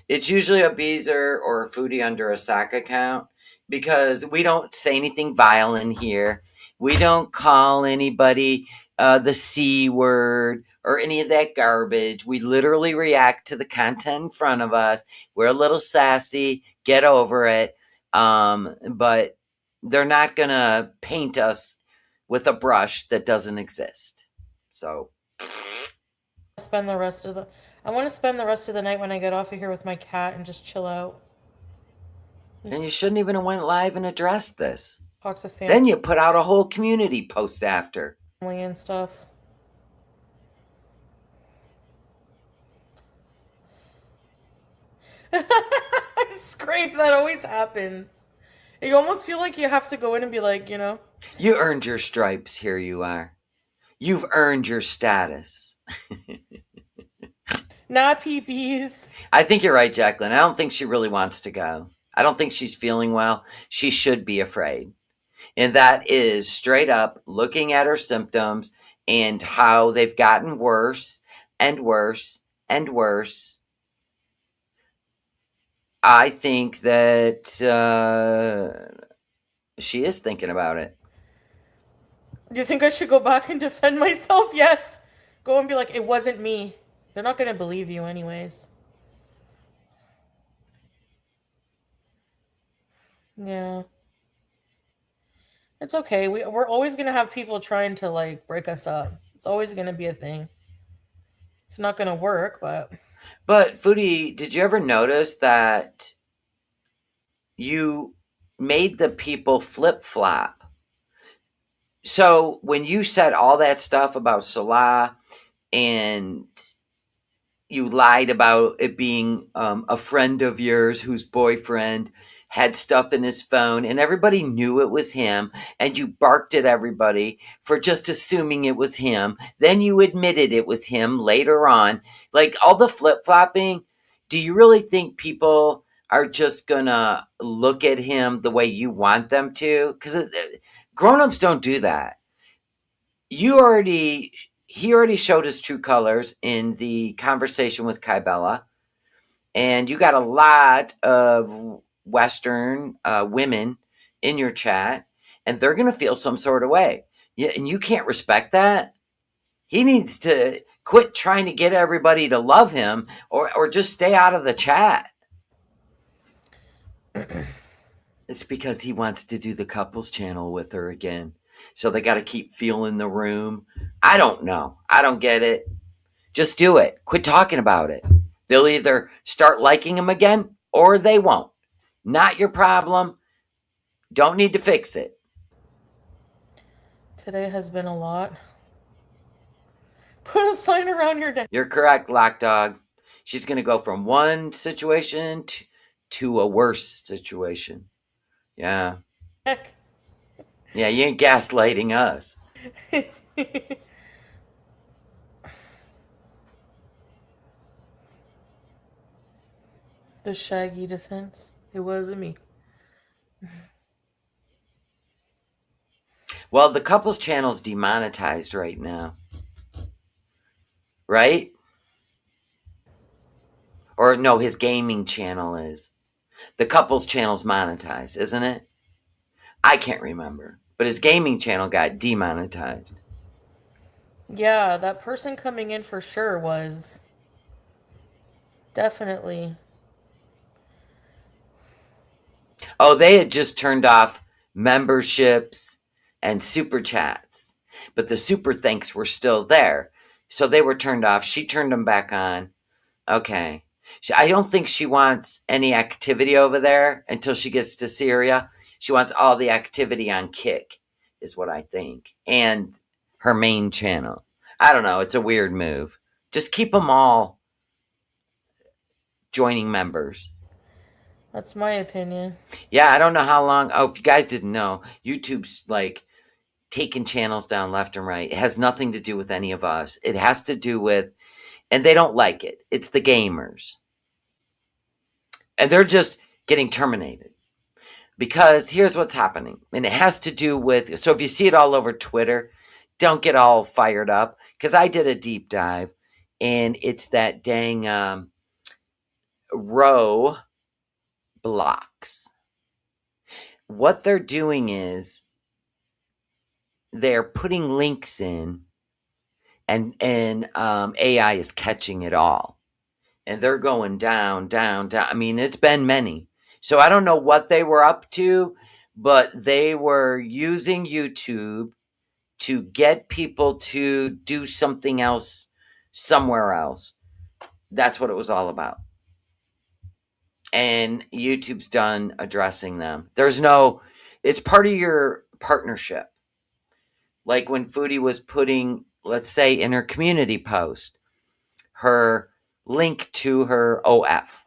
It's usually a Beezer or a Foodie under a sock account because we don't say anything vile in here. We don't call anybody the C word or any of that garbage. We literally react to the content in front of us. We're a little sassy. Get over it. But they're not going to paint us with a brush that doesn't exist. So spend the rest of the. I want to spend the rest of the night when I get off of here with my cat and just chill out. then you shouldn't even have went live and addressed this. Talk to Then you put out a whole community post after. family and stuff. Scrape, that always happens. You almost feel like you have to go in and be like, you know. You earned your stripes, here you are. You've earned your status. Nah, peepees. I think you're right, Jacqueline. I don't think she really wants to go. I don't think she's feeling well. She should be afraid. And that is straight up looking at her symptoms and how they've gotten worse and worse and worse. I think that she is thinking about it. Do you think I should go back and defend myself? Yes. Go and be like, it wasn't me. They're not going to believe you anyways. Yeah. It's okay. We're always going to have people trying to, like, break us up. It's always going to be a thing. It's not going to work, but. But, Foodie, did you ever notice that you made the people flip-flop? So, when you said all that stuff about Salah and you lied about it being a friend of yours whose boyfriend had stuff in his phone and everybody knew it was him, and you barked at everybody for just assuming it was him, then you admitted it was him later on, like all the flip-flopping, do you really think people are just gonna look at him the way you want them to? Because grown-ups don't do that. He already showed his true colors in the conversation with Kybella, and you got a lot of Western women in your chat, and they're going to feel some sort of way. Yeah, and you can't respect that. He needs to quit trying to get everybody to love him, or just stay out of the chat. It's because he wants to do the couples channel with her again. So they got to keep feeling the room. I don't know. I don't get it. Just do it. Quit talking about it. They'll either start liking him again or they won't. Not your problem. Don't need to fix it. Today has been a lot. Put a sign around your neck. You're correct, Lock Dog. She's going to go from one situation to a worse situation. Yeah. Yeah, you ain't gaslighting us. The Shaggy defense. It wasn't me. Well, the couples channel's demonetized right now. Right? Or no, his gaming channel is. The couples channel's monetized, isn't it? I can't remember. But his gaming channel got demonetized. Yeah, that person coming in for sure was. Definitely. Oh, they had just turned off memberships and super chats. But the super thanks were still there. So they were turned off. She turned them back on. Okay. I don't think she wants any activity over there until she gets to Syria. She wants all the activity on Kick, is what I think. And her main channel. I don't know. It's a weird move. Just keep them all joining members. That's my opinion. Yeah, I don't know how long. Oh, if you guys didn't know, YouTube's like taking channels down left and right. It has nothing to do with any of us. It has to do with, and they don't like it. It's the gamers. And they're just getting terminated. Because here's what's happening. And it has to do with, so if you see it all over Twitter, don't get all fired up. Because I did a deep dive, and it's that dang row blocks. What they're doing is they're putting links in, and AI is catching it all, and they're going down, down, down. I mean, it's been many. So I don't know what they were up to, but they were using YouTube to get people to do something else somewhere else. That's what it was all about. And YouTube's done addressing them. It's part of your partnership. Like when Foodie was putting, let's say, in her community post, her link to her OF.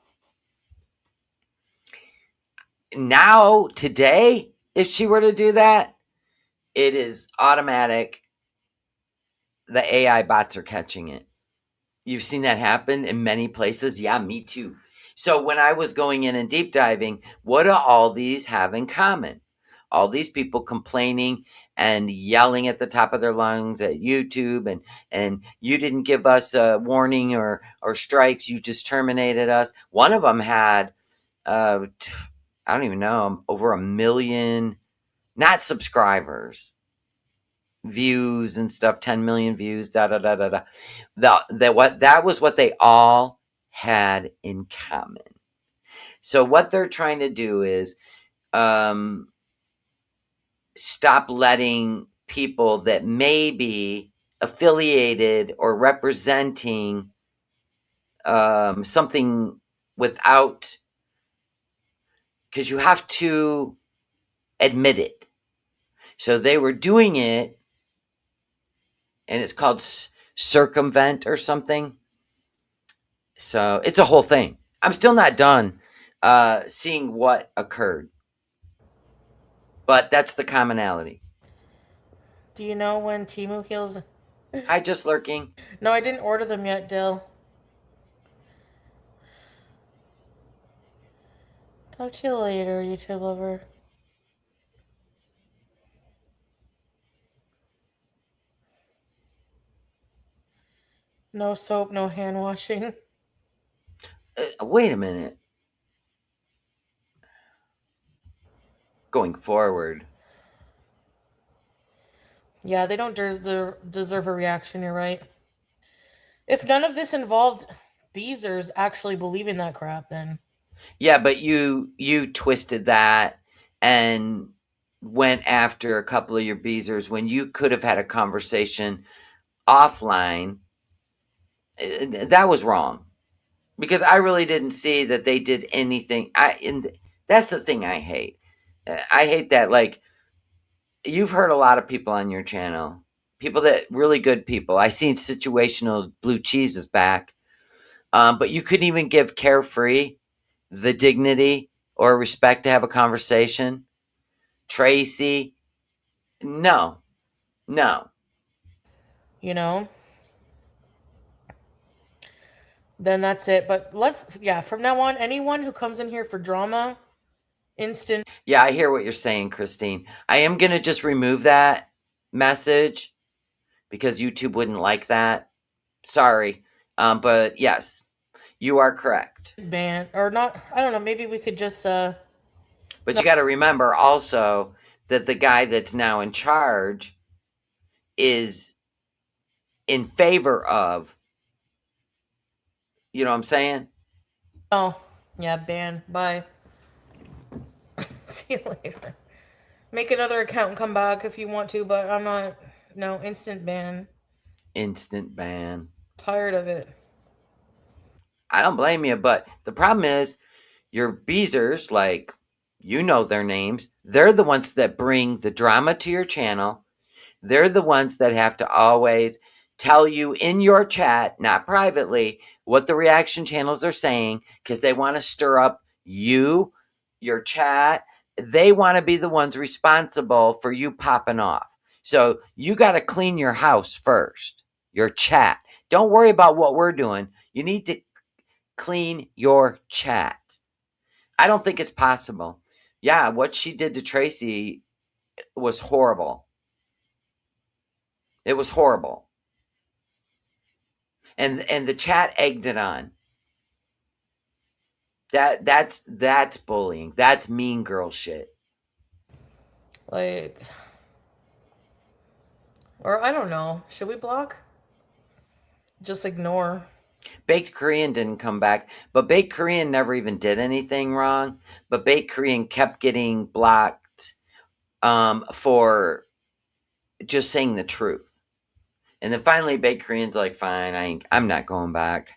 Now, today, if she were to do that, it is automatic. The AI bots are catching it. You've seen that happen in many places. Yeah, me too. So when I was going in and deep diving, what do all these have in common? All these people complaining and yelling at the top of their lungs at YouTube, and you didn't give us a warning or strikes, you just terminated us. One of them had I don't even know, over 1 million, not subscribers, views and stuff, 10 million views, da da da da da. That was what they all had in common. So what they're trying to do is stop letting people that may be affiliated or representing something without, because you have to admit it. So they were doing it, and it's called circumvent or something. So it's a whole thing. I'm still not done seeing what occurred, but that's the commonality. Do you know when Timu heals? Hi, just lurking. No, I didn't order them yet, Dill. Talk to you later, YouTube lover. No soap, no hand washing. Wait a minute. Going forward. Yeah, they don't deserve a reaction, you're right. If none of this involved Beezers actually believing that crap, then Yeah, but you twisted that and went after a couple of your beezers when you could have had a conversation offline. That was wrong, because I really didn't see that they did anything. That's the thing I hate. I hate that. Like, you've heard a lot of people on your channel, people that really good people. I seen situational blue cheese is back, but you couldn't even give Carefree the dignity or respect to have a conversation. Tracy, no, no. you know, then that's it. But yeah, from now on, anyone who comes in here for drama, instant. Yeah, I hear what you're saying, Christine. I am going to just remove that message because YouTube wouldn't like that. Sorry. But yes, you are correct. Ban or not, I don't know, maybe we could just But you got to remember also that the guy that's now in charge is in favor of, you know what I'm saying? oh yeah, ban. Bye. See you later. Make another account and come back if you want to, but I'm not. No, instant ban. Instant ban. Tired of it. I don't blame you, but the problem is your beezers, like, you know their names. They're the ones that bring the drama to your channel. They're the ones that have to always tell you in your chat, not privately, what the reaction channels are saying because they want to stir up you, your chat. They want to be the ones responsible for you popping off. So you got to clean your house first, your chat. Don't worry about what we're doing. You need to clean your chat. I don't think it's possible. Yeah, what she did to Tracy was horrible. It was horrible. And the chat egged it on. That's bullying. That's mean girl shit. Like, or I don't know. Should we block? Just ignore. Baked Korean didn't come back, but Baked Korean never even did anything wrong. But Baked Korean kept getting blocked for just saying the truth. And then finally Baked Korean's like, fine, I'm not going back.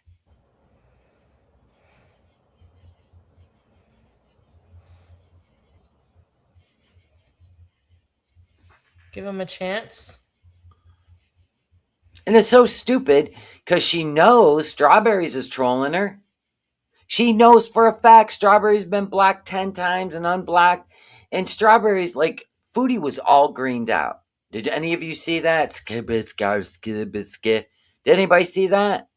Give him a chance. And it's so stupid because she knows Strawberries is trolling her. She knows for a fact Strawberry's been blocked 10 times and unblocked. And Strawberry's, like, Foodie was all greened out. Did any of you see that? Did anybody see that?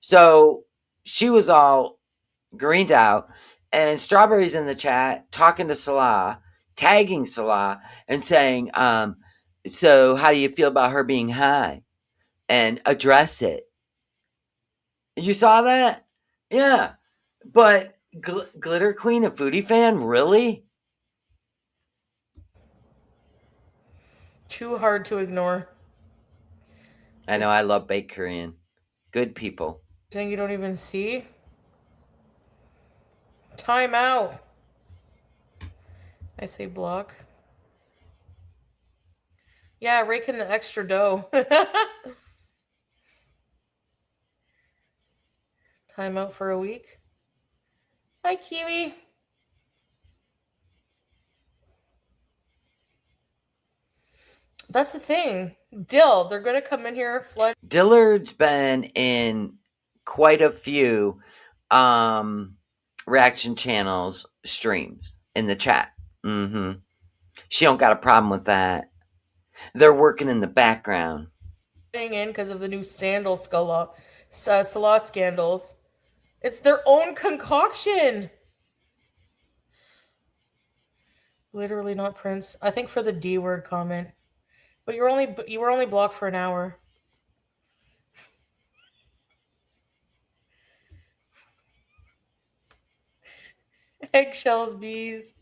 So she was all greened out. And Strawberry's in the chat talking to Salah, tagging Salah, and saying, so how do you feel about her being high? And address it. You saw that? Yeah. But Glitter Queen, a Foodie fan? Really? Too hard to ignore. I know, I love Baked Korean. Good people. Thing you don't even see. Time out. I say block. Yeah, raking the extra dough. Time out for a week. Hi, Kiwi. That's the thing. Dill, they're going to come in here, flood. Dillard's been in quite a few reaction channels streams in the chat. Mm-hmm. She don't got a problem with that. They're working in the background. In because of the new sandal Salah scandals. It's their own concoction. Literally not Prince. I think for the D word comment. But you were only blocked for an hour. Eggshells, bees.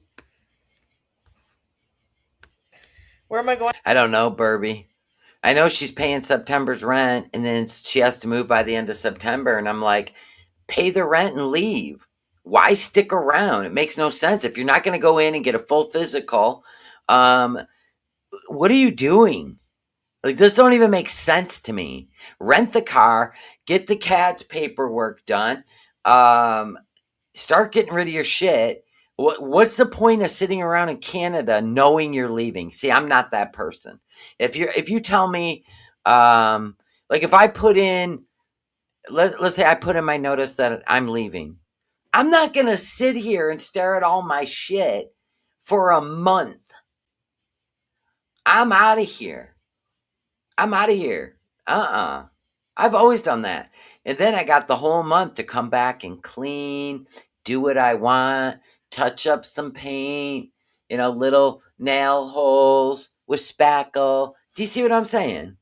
Where am I going? I don't know, Burby. I know she's paying September's rent, and then she has to move by the end of September, and I'm like, pay the rent and leave. Why stick around? It makes no sense. If you're not going to go in and get a full physical, what are you doing? Like, this don't even make sense to me. Rent the car, get the cat's paperwork done, start getting rid of your shit. What's the point of sitting around in Canada knowing you're leaving? See, I'm not that person. If you tell me, like if I put in, let's say I put in my notice that I'm leaving, I'm not gonna sit here and stare at all my shit for a month. I'm out of here. I'm out of here. I've always done that. And then I got the whole month to come back and clean, do what I want, touch up some paint, little nail holes with spackle. Do you see what I'm saying?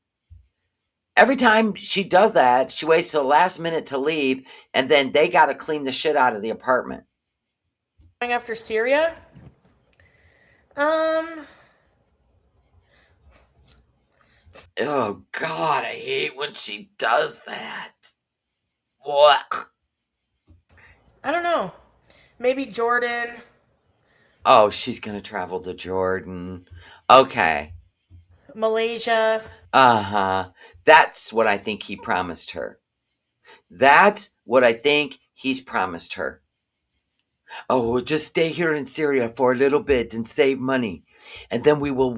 Every time she does that, she waits till the last minute to leave, and then they got to clean the shit out of the apartment. Going after Syria? Oh, God, I hate when she does that. What? I don't know. Maybe Jordan. Oh, she's going to travel to Jordan. Okay. Malaysia. Uh-huh. That's what I think he promised her. That's what I think he's promised her. Oh, we'll just stay here in Syria for a little bit and save money. And then we will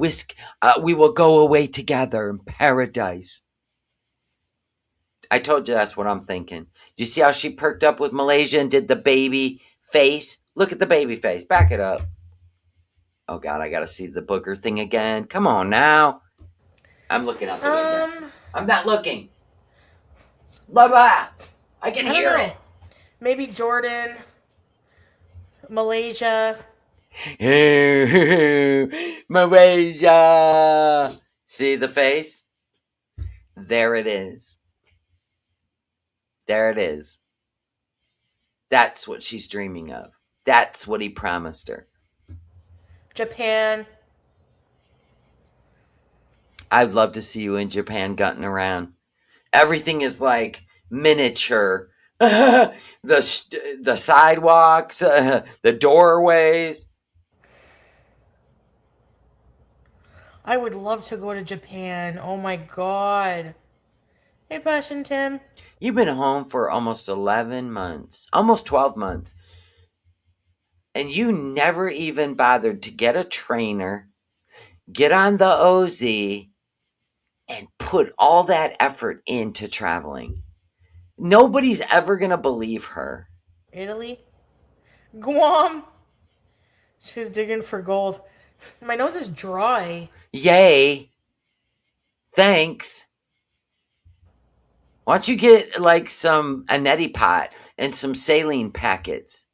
go away together in paradise. I told you that's what I'm thinking. Do you see how she perked up with Malaysia and did the baby face? Look at the baby face. Back it up. Oh God, I gotta see the booger thing again. Come on now. I'm looking out the window. Um, I'm not looking. Blah blah. I can I don't hear know. it. Maybe Jordan, Malaysia. Malaysia. See the face? There it is. There it is. That's what she's dreaming of. That's what he promised her. Japan. I'd love to see you in Japan gutting around. Everything is like miniature. The sidewalks, the doorways. I would love to go to Japan. Oh my god. Hey, Passion Tim. You've been home for almost 11 months, almost 12 months, and you never even bothered to get a trainer, get on the OZ, and put all that effort into traveling. Nobody's ever going to believe her. Italy. Guam. She's digging for gold. My nose is dry. Yay. Thanks. Why don't you get like some a neti pot and some saline packets?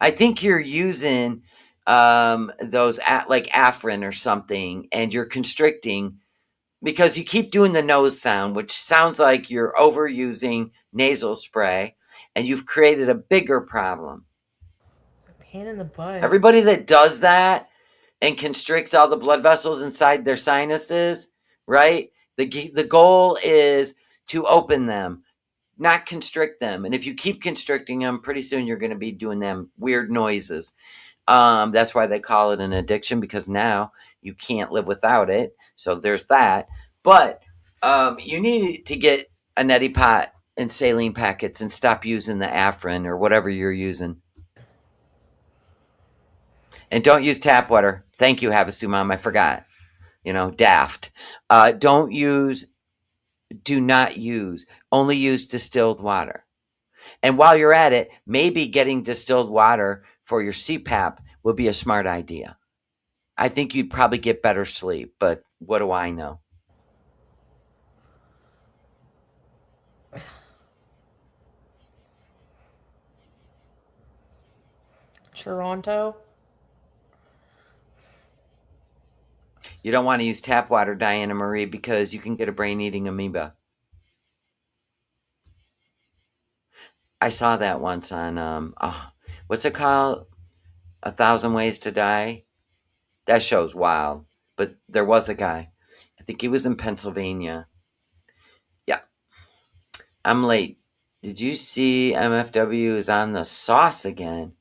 I think you're using those like Afrin or something, and you're constricting because you keep doing the nose sound, which sounds like you're overusing nasal spray, and you've created a bigger problem. Pain in the butt. Everybody that does that and constricts all the blood vessels inside their sinuses, right? The goal is to open them, not constrict them. And if you keep constricting them, pretty soon you're going to be doing them weird noises. That's why they call it an addiction, because now you can't live without it. So there's that. But you need to get a neti pot and saline packets and stop using the Afrin or whatever you're using. And don't use tap water. Thank you, Havasu Mom. I forgot. Daft. Do not use, only use distilled water. And while you're at it, maybe getting distilled water for your CPAP would be a smart idea. I think you'd probably get better sleep, but what do I know? Toronto. You don't want to use tap water, Diana Marie, because you can get a brain-eating amoeba. I saw that once on, what's it called? 1,000 Ways to Die? That show's wild. But there was a guy. I think he was in Pennsylvania. Yeah. I'm late. Did you see MFW is on the sauce again?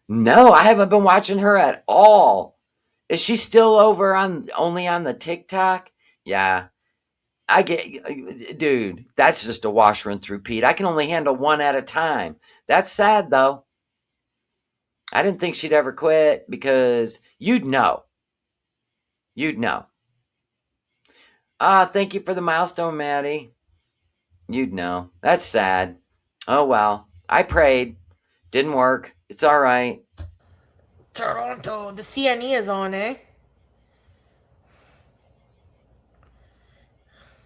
No, I haven't been watching her at all. Is she still over only on the TikTok? Yeah. Dude, that's just a wash, rinse, repeat. I can only handle one at a time. That's sad, though. I didn't think she'd ever quit because you'd know. You'd know. Thank you for the milestone, Maddie. You'd know. That's sad. Oh, well. I prayed. Didn't work. It's all right. Toronto. The CNE is on, eh?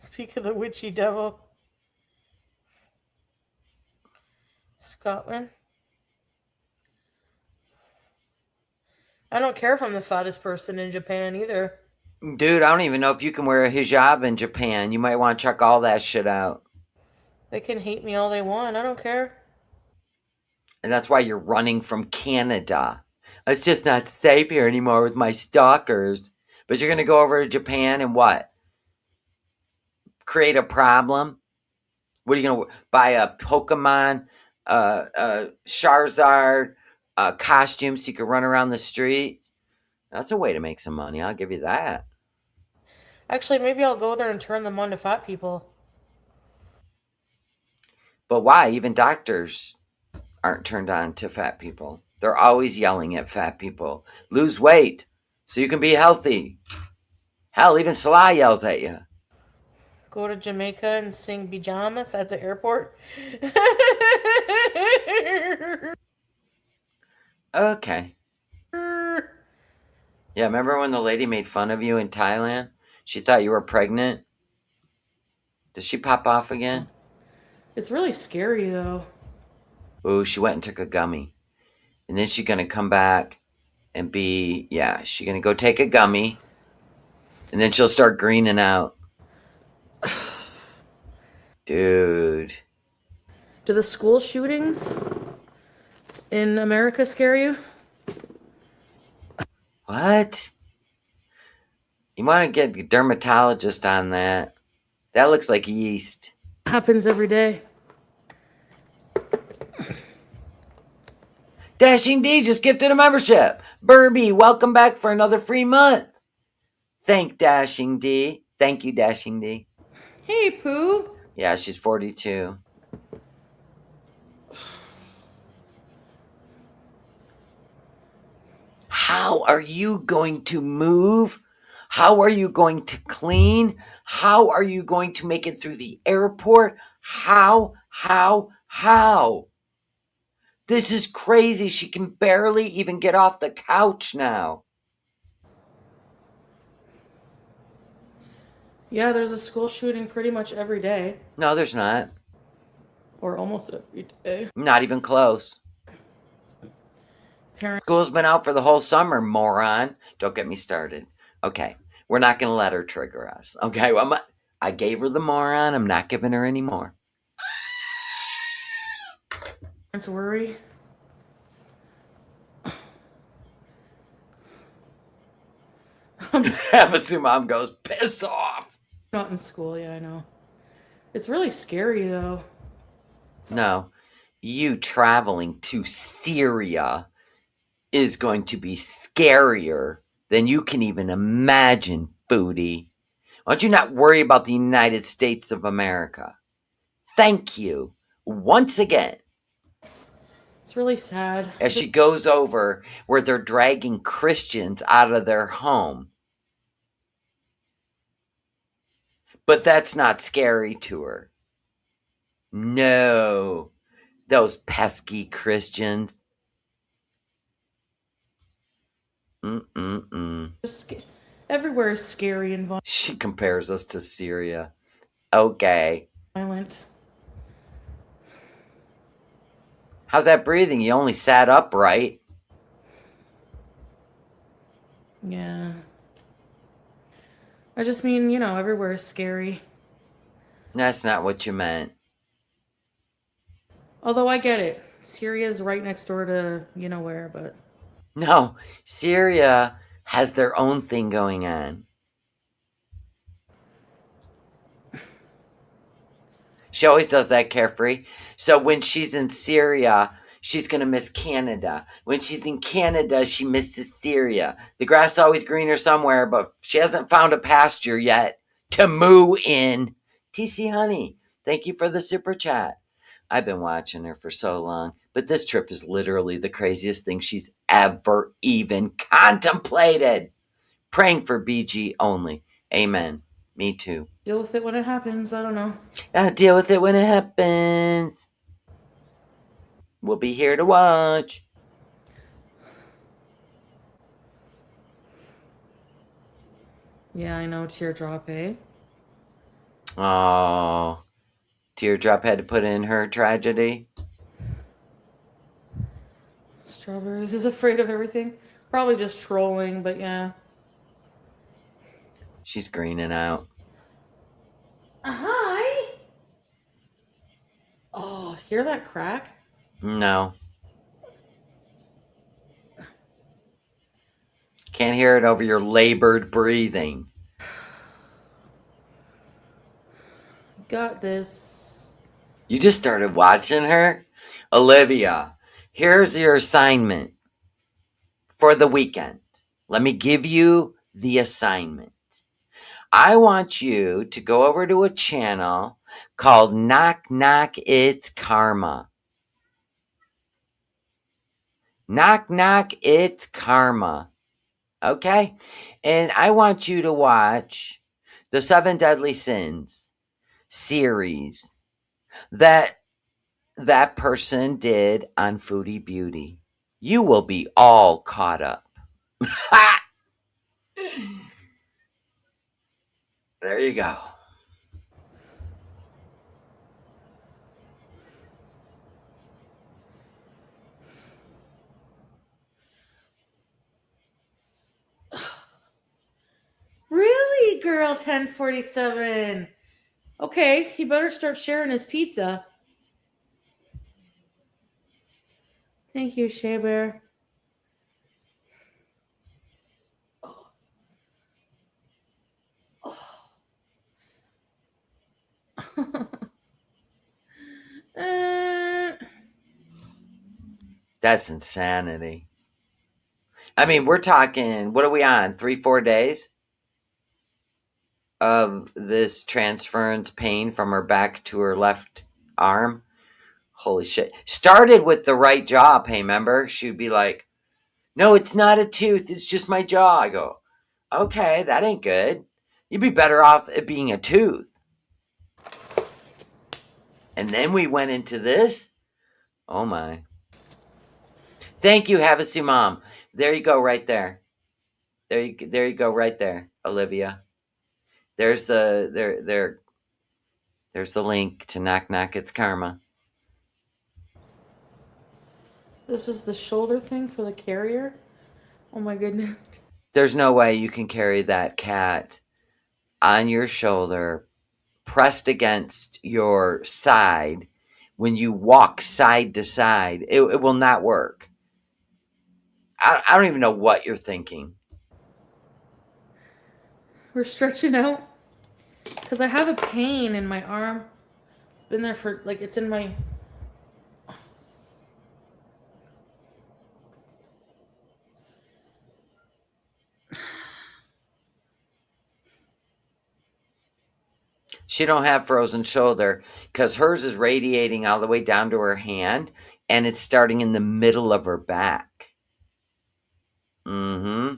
Speak of the witchy devil. Scotland. I don't care if I'm the fattest person in Japan either. Dude, I don't even know if you can wear a hijab in Japan. You might want to check all that shit out. They can hate me all they want. I don't care. And that's why you're running from Canada. It's just not safe here anymore with my stalkers. But you're going to go over to Japan and what? Create a problem? What are you going to buy a Pokemon, Charizard costume so you can run around the streets? That's a way to make some money. I'll give you that. Actually, maybe I'll go there and turn them on to fat people. But why? Even doctors aren't turned on to fat people. They're always yelling at fat people. Lose weight so you can be healthy. Hell, even Salah yells at you. go to Jamaica and sing pajamas at the airport. Okay. Yeah, remember when the lady made fun of you in Thailand? She thought you were pregnant? Does she pop off again? It's really scary though. Ooh, she went and took a gummy. And then she's gonna come back and be, yeah, she's gonna go take a gummy. And then she'll start greening out. Dude. Do the school shootings in America scare you? What? You want to get a dermatologist on that. That looks like yeast. Happens every day. Dashing D just gifted a membership. Burby, welcome back for another free month. Thank Dashing D. Thank you, Dashing D. Hey, Pooh. Yeah, she's 42. How are you going to move? How are you going to clean? How are you going to make it through the airport? How? This is crazy. She can barely even get off the couch now. Yeah, there's a school shooting pretty much every day. No, there's not. Or almost every day. Not even close. Parents. School's been out for the whole summer, moron. Don't get me started. Okay, we're not going to let her trigger us. Okay, I gave her the moron. I'm not giving her any more. Parents worry. Have mom goes, piss off. Not in school, yeah, I know. It's really scary though. No, you traveling to Syria is going to be scarier than you can even imagine, Foodie. Why don't you not worry about the United States of America? Thank you once again. It's really sad. As she goes over where they're dragging Christians out of their home. But that's not scary to her. No, those pesky Christians. Everywhere is scary and She compares us to Syria. Okay. violent. How's that breathing? You only sat upright. Yeah. I just mean, everywhere is scary. That's not what you meant. Although I get it. Syria's right next door to where, but No, Syria has their own thing going on. She always does that, Carefree. So when she's in Syria, she's going to miss Canada. When she's in Canada, she misses Syria. The grass is always greener somewhere, but she hasn't found a pasture yet to moo in. TC Honey, thank you for the super chat. I've been watching her for so long, but this trip is literally the craziest thing she's ever even contemplated. Praying for BG only. Amen. Me too. deal with it when it happens. I don't know. I'll deal with it when it happens. We'll be here to watch. Yeah, I know. Teardrop, eh? Oh, Teardrop had to put in her tragedy. Strawberries is afraid of everything. Probably just trolling, but yeah. She's greening out. Hi. Oh, hear that crack? No. Can't hear it over your labored breathing. Got this. You just started watching her? Olivia, here's your assignment for the weekend. Let me give you the assignment. I want you to go over to a channel called Knock Knock It's Karma. Knock Knock It's Karma. Okay? And I want you to watch The 7 Deadly Sins. series that that person did on Foodie Beauty. You will be all caught up. Ha! There you go. Really, girl 1047. Okay, he better start sharing his pizza. Thank you, Shea Bear. Oh, oh. uh, That's insanity. I mean, we're talking, what are we on? 3, 4 days of this transference pain from her back to her left arm. Holy shit. Started with the right jaw pain, remember? She'd be like, no, it's not a tooth. It's just my jaw. I go, okay, that ain't good. You'd be better off it being a tooth. And then we went into this. Oh my. Thank you, Havasu Mom. There you go, right there. There you go, right there, Olivia. There's there's the link to Knock Knock It's Karma. this is the shoulder thing for the carrier. Oh my goodness. There's no way you can carry that cat on your shoulder, pressed against your side when you walk side to side. It will not work. I don't even know what you're thinking. We're stretching out because I have a pain in my arm. It's been there for like it's in my. She don't have frozen shoulder because hers is radiating all the way down to her hand, and it's starting in the middle of her back. Mm-hmm.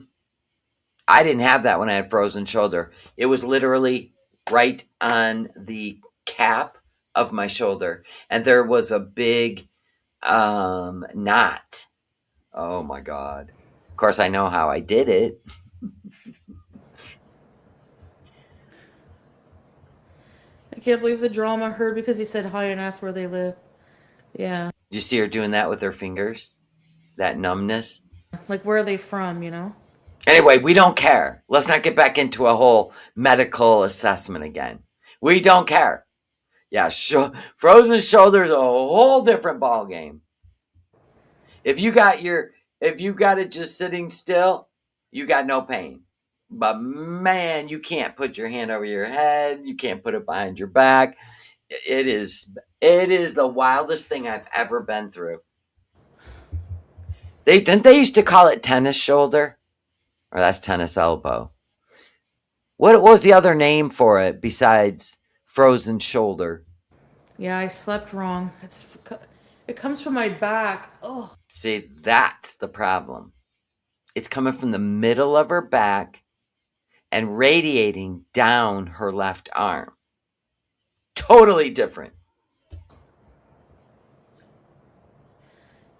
I didn't have that when I had frozen shoulder. It was literally right on the cap of my shoulder, and there was a big knot. Oh my god. Of course I know how I did it. I can't believe the drama I heard because he said hi and asked where they live. Yeah. You see her doing that with her fingers? That numbness? Like, where are they from, you know? Anyway, we don't care. Let's not get back into a whole medical assessment again. We don't care. Yeah, frozen shoulder is a whole different ball game. If you got it just sitting still, you got no pain. But man, you can't put your hand over your head. You can't put it behind your back. It is the wildest thing I've ever been through. They used to call it tennis shoulder, or that's tennis elbow. What was the other name for it besides frozen shoulder? Yeah, I slept wrong. It comes from my back. Oh. See, that's the problem. It's coming from the middle of her back and radiating down her left arm. Totally different.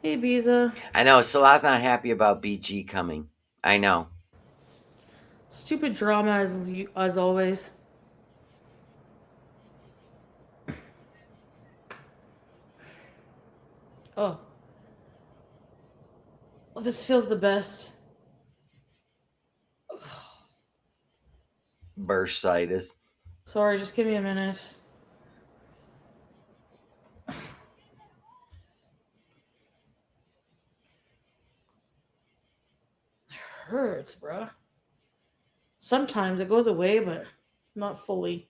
Hey, Biza. I know, Salah's not happy about BG coming. I know. Stupid drama as always. Oh. Oh, this feels the best. Bursitis. Sorry, just give me a minute. Hurts, bruh. Sometimes it goes away, but not fully.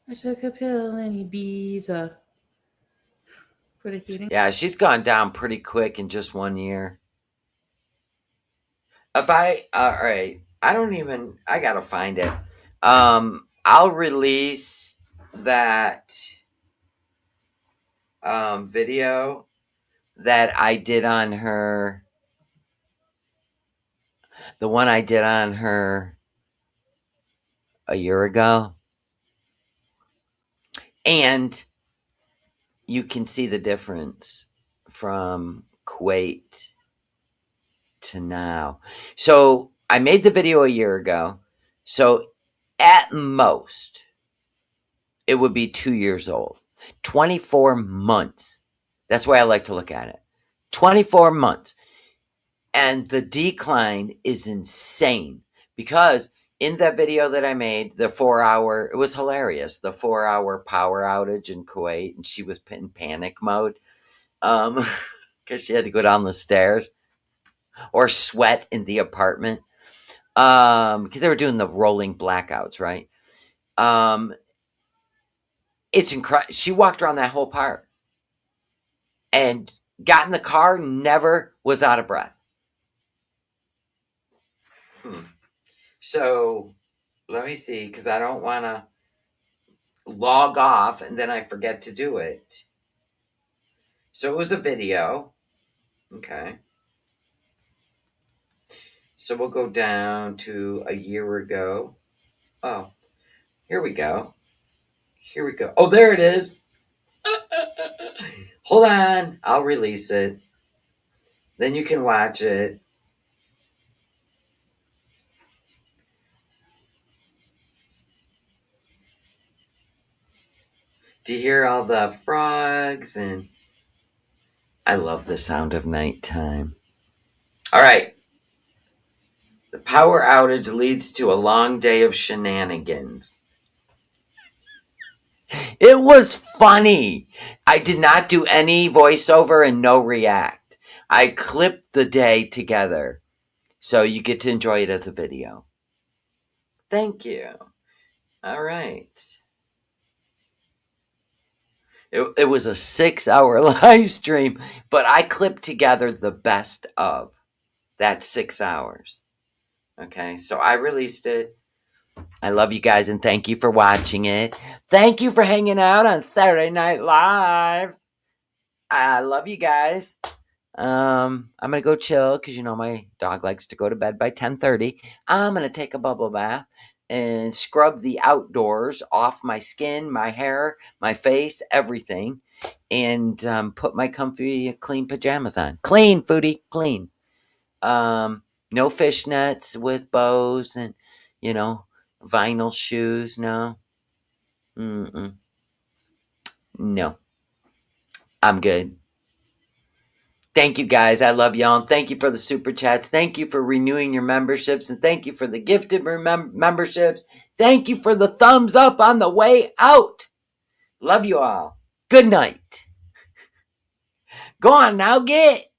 I took a pill and he bees for the heating. Yeah, she's gone down pretty quick in just 1 year. Alright, I gotta find it. I'll release that video that I did on her, the one I did on her a year ago. And you can see the difference from Kuwait to now. So I made the video a year ago. So at most, it would be 2 years old. 24 months. That's why I like to look at it. 24 months. And the decline is insane because in that video that I made, the 4 hour, it was hilarious. The 4 hour power outage in Kuwait, and she was in panic mode because she had to go down the stairs or sweat in the apartment because they were doing the rolling blackouts, right? It's incredible. She walked around that whole park and got in the car, never was out of breath. So let me see, because I don't want to log off and then I forget to do it. So it was a video. Okay. So we'll go down to a year ago. Oh, here we go. Here we go. Oh, there it is. Hold on. I'll release it. Then you can watch it. Do you hear all the frogs? And I love the sound of nighttime. All right. The power outage leads to a long day of shenanigans. It was funny. I did not do any voiceover and no react. I clipped the day together. So you get to enjoy it as a video. Thank you. All right. It was a 6 hour live stream, but I clipped together the best of that 6 hours. Okay, so I released it. I love you guys and thank you for watching it. Thank you for hanging out on Saturday Night Live. I love you guys. I'm gonna go chill because my dog likes to go to bed by 10:30. I'm gonna take a bubble bath and scrub the outdoors off my skin, my hair, my face, everything, and put my comfy, clean pajamas on. Clean, Foodie, clean. No fishnets with bows and vinyl shoes. No, no, I'm good. Thank you guys. I love y'all. And thank you for the super chats. Thank you for renewing your memberships. And thank you for the gifted memberships. Thank you for the thumbs up on the way out. Love you all. Good night. Go on now, get.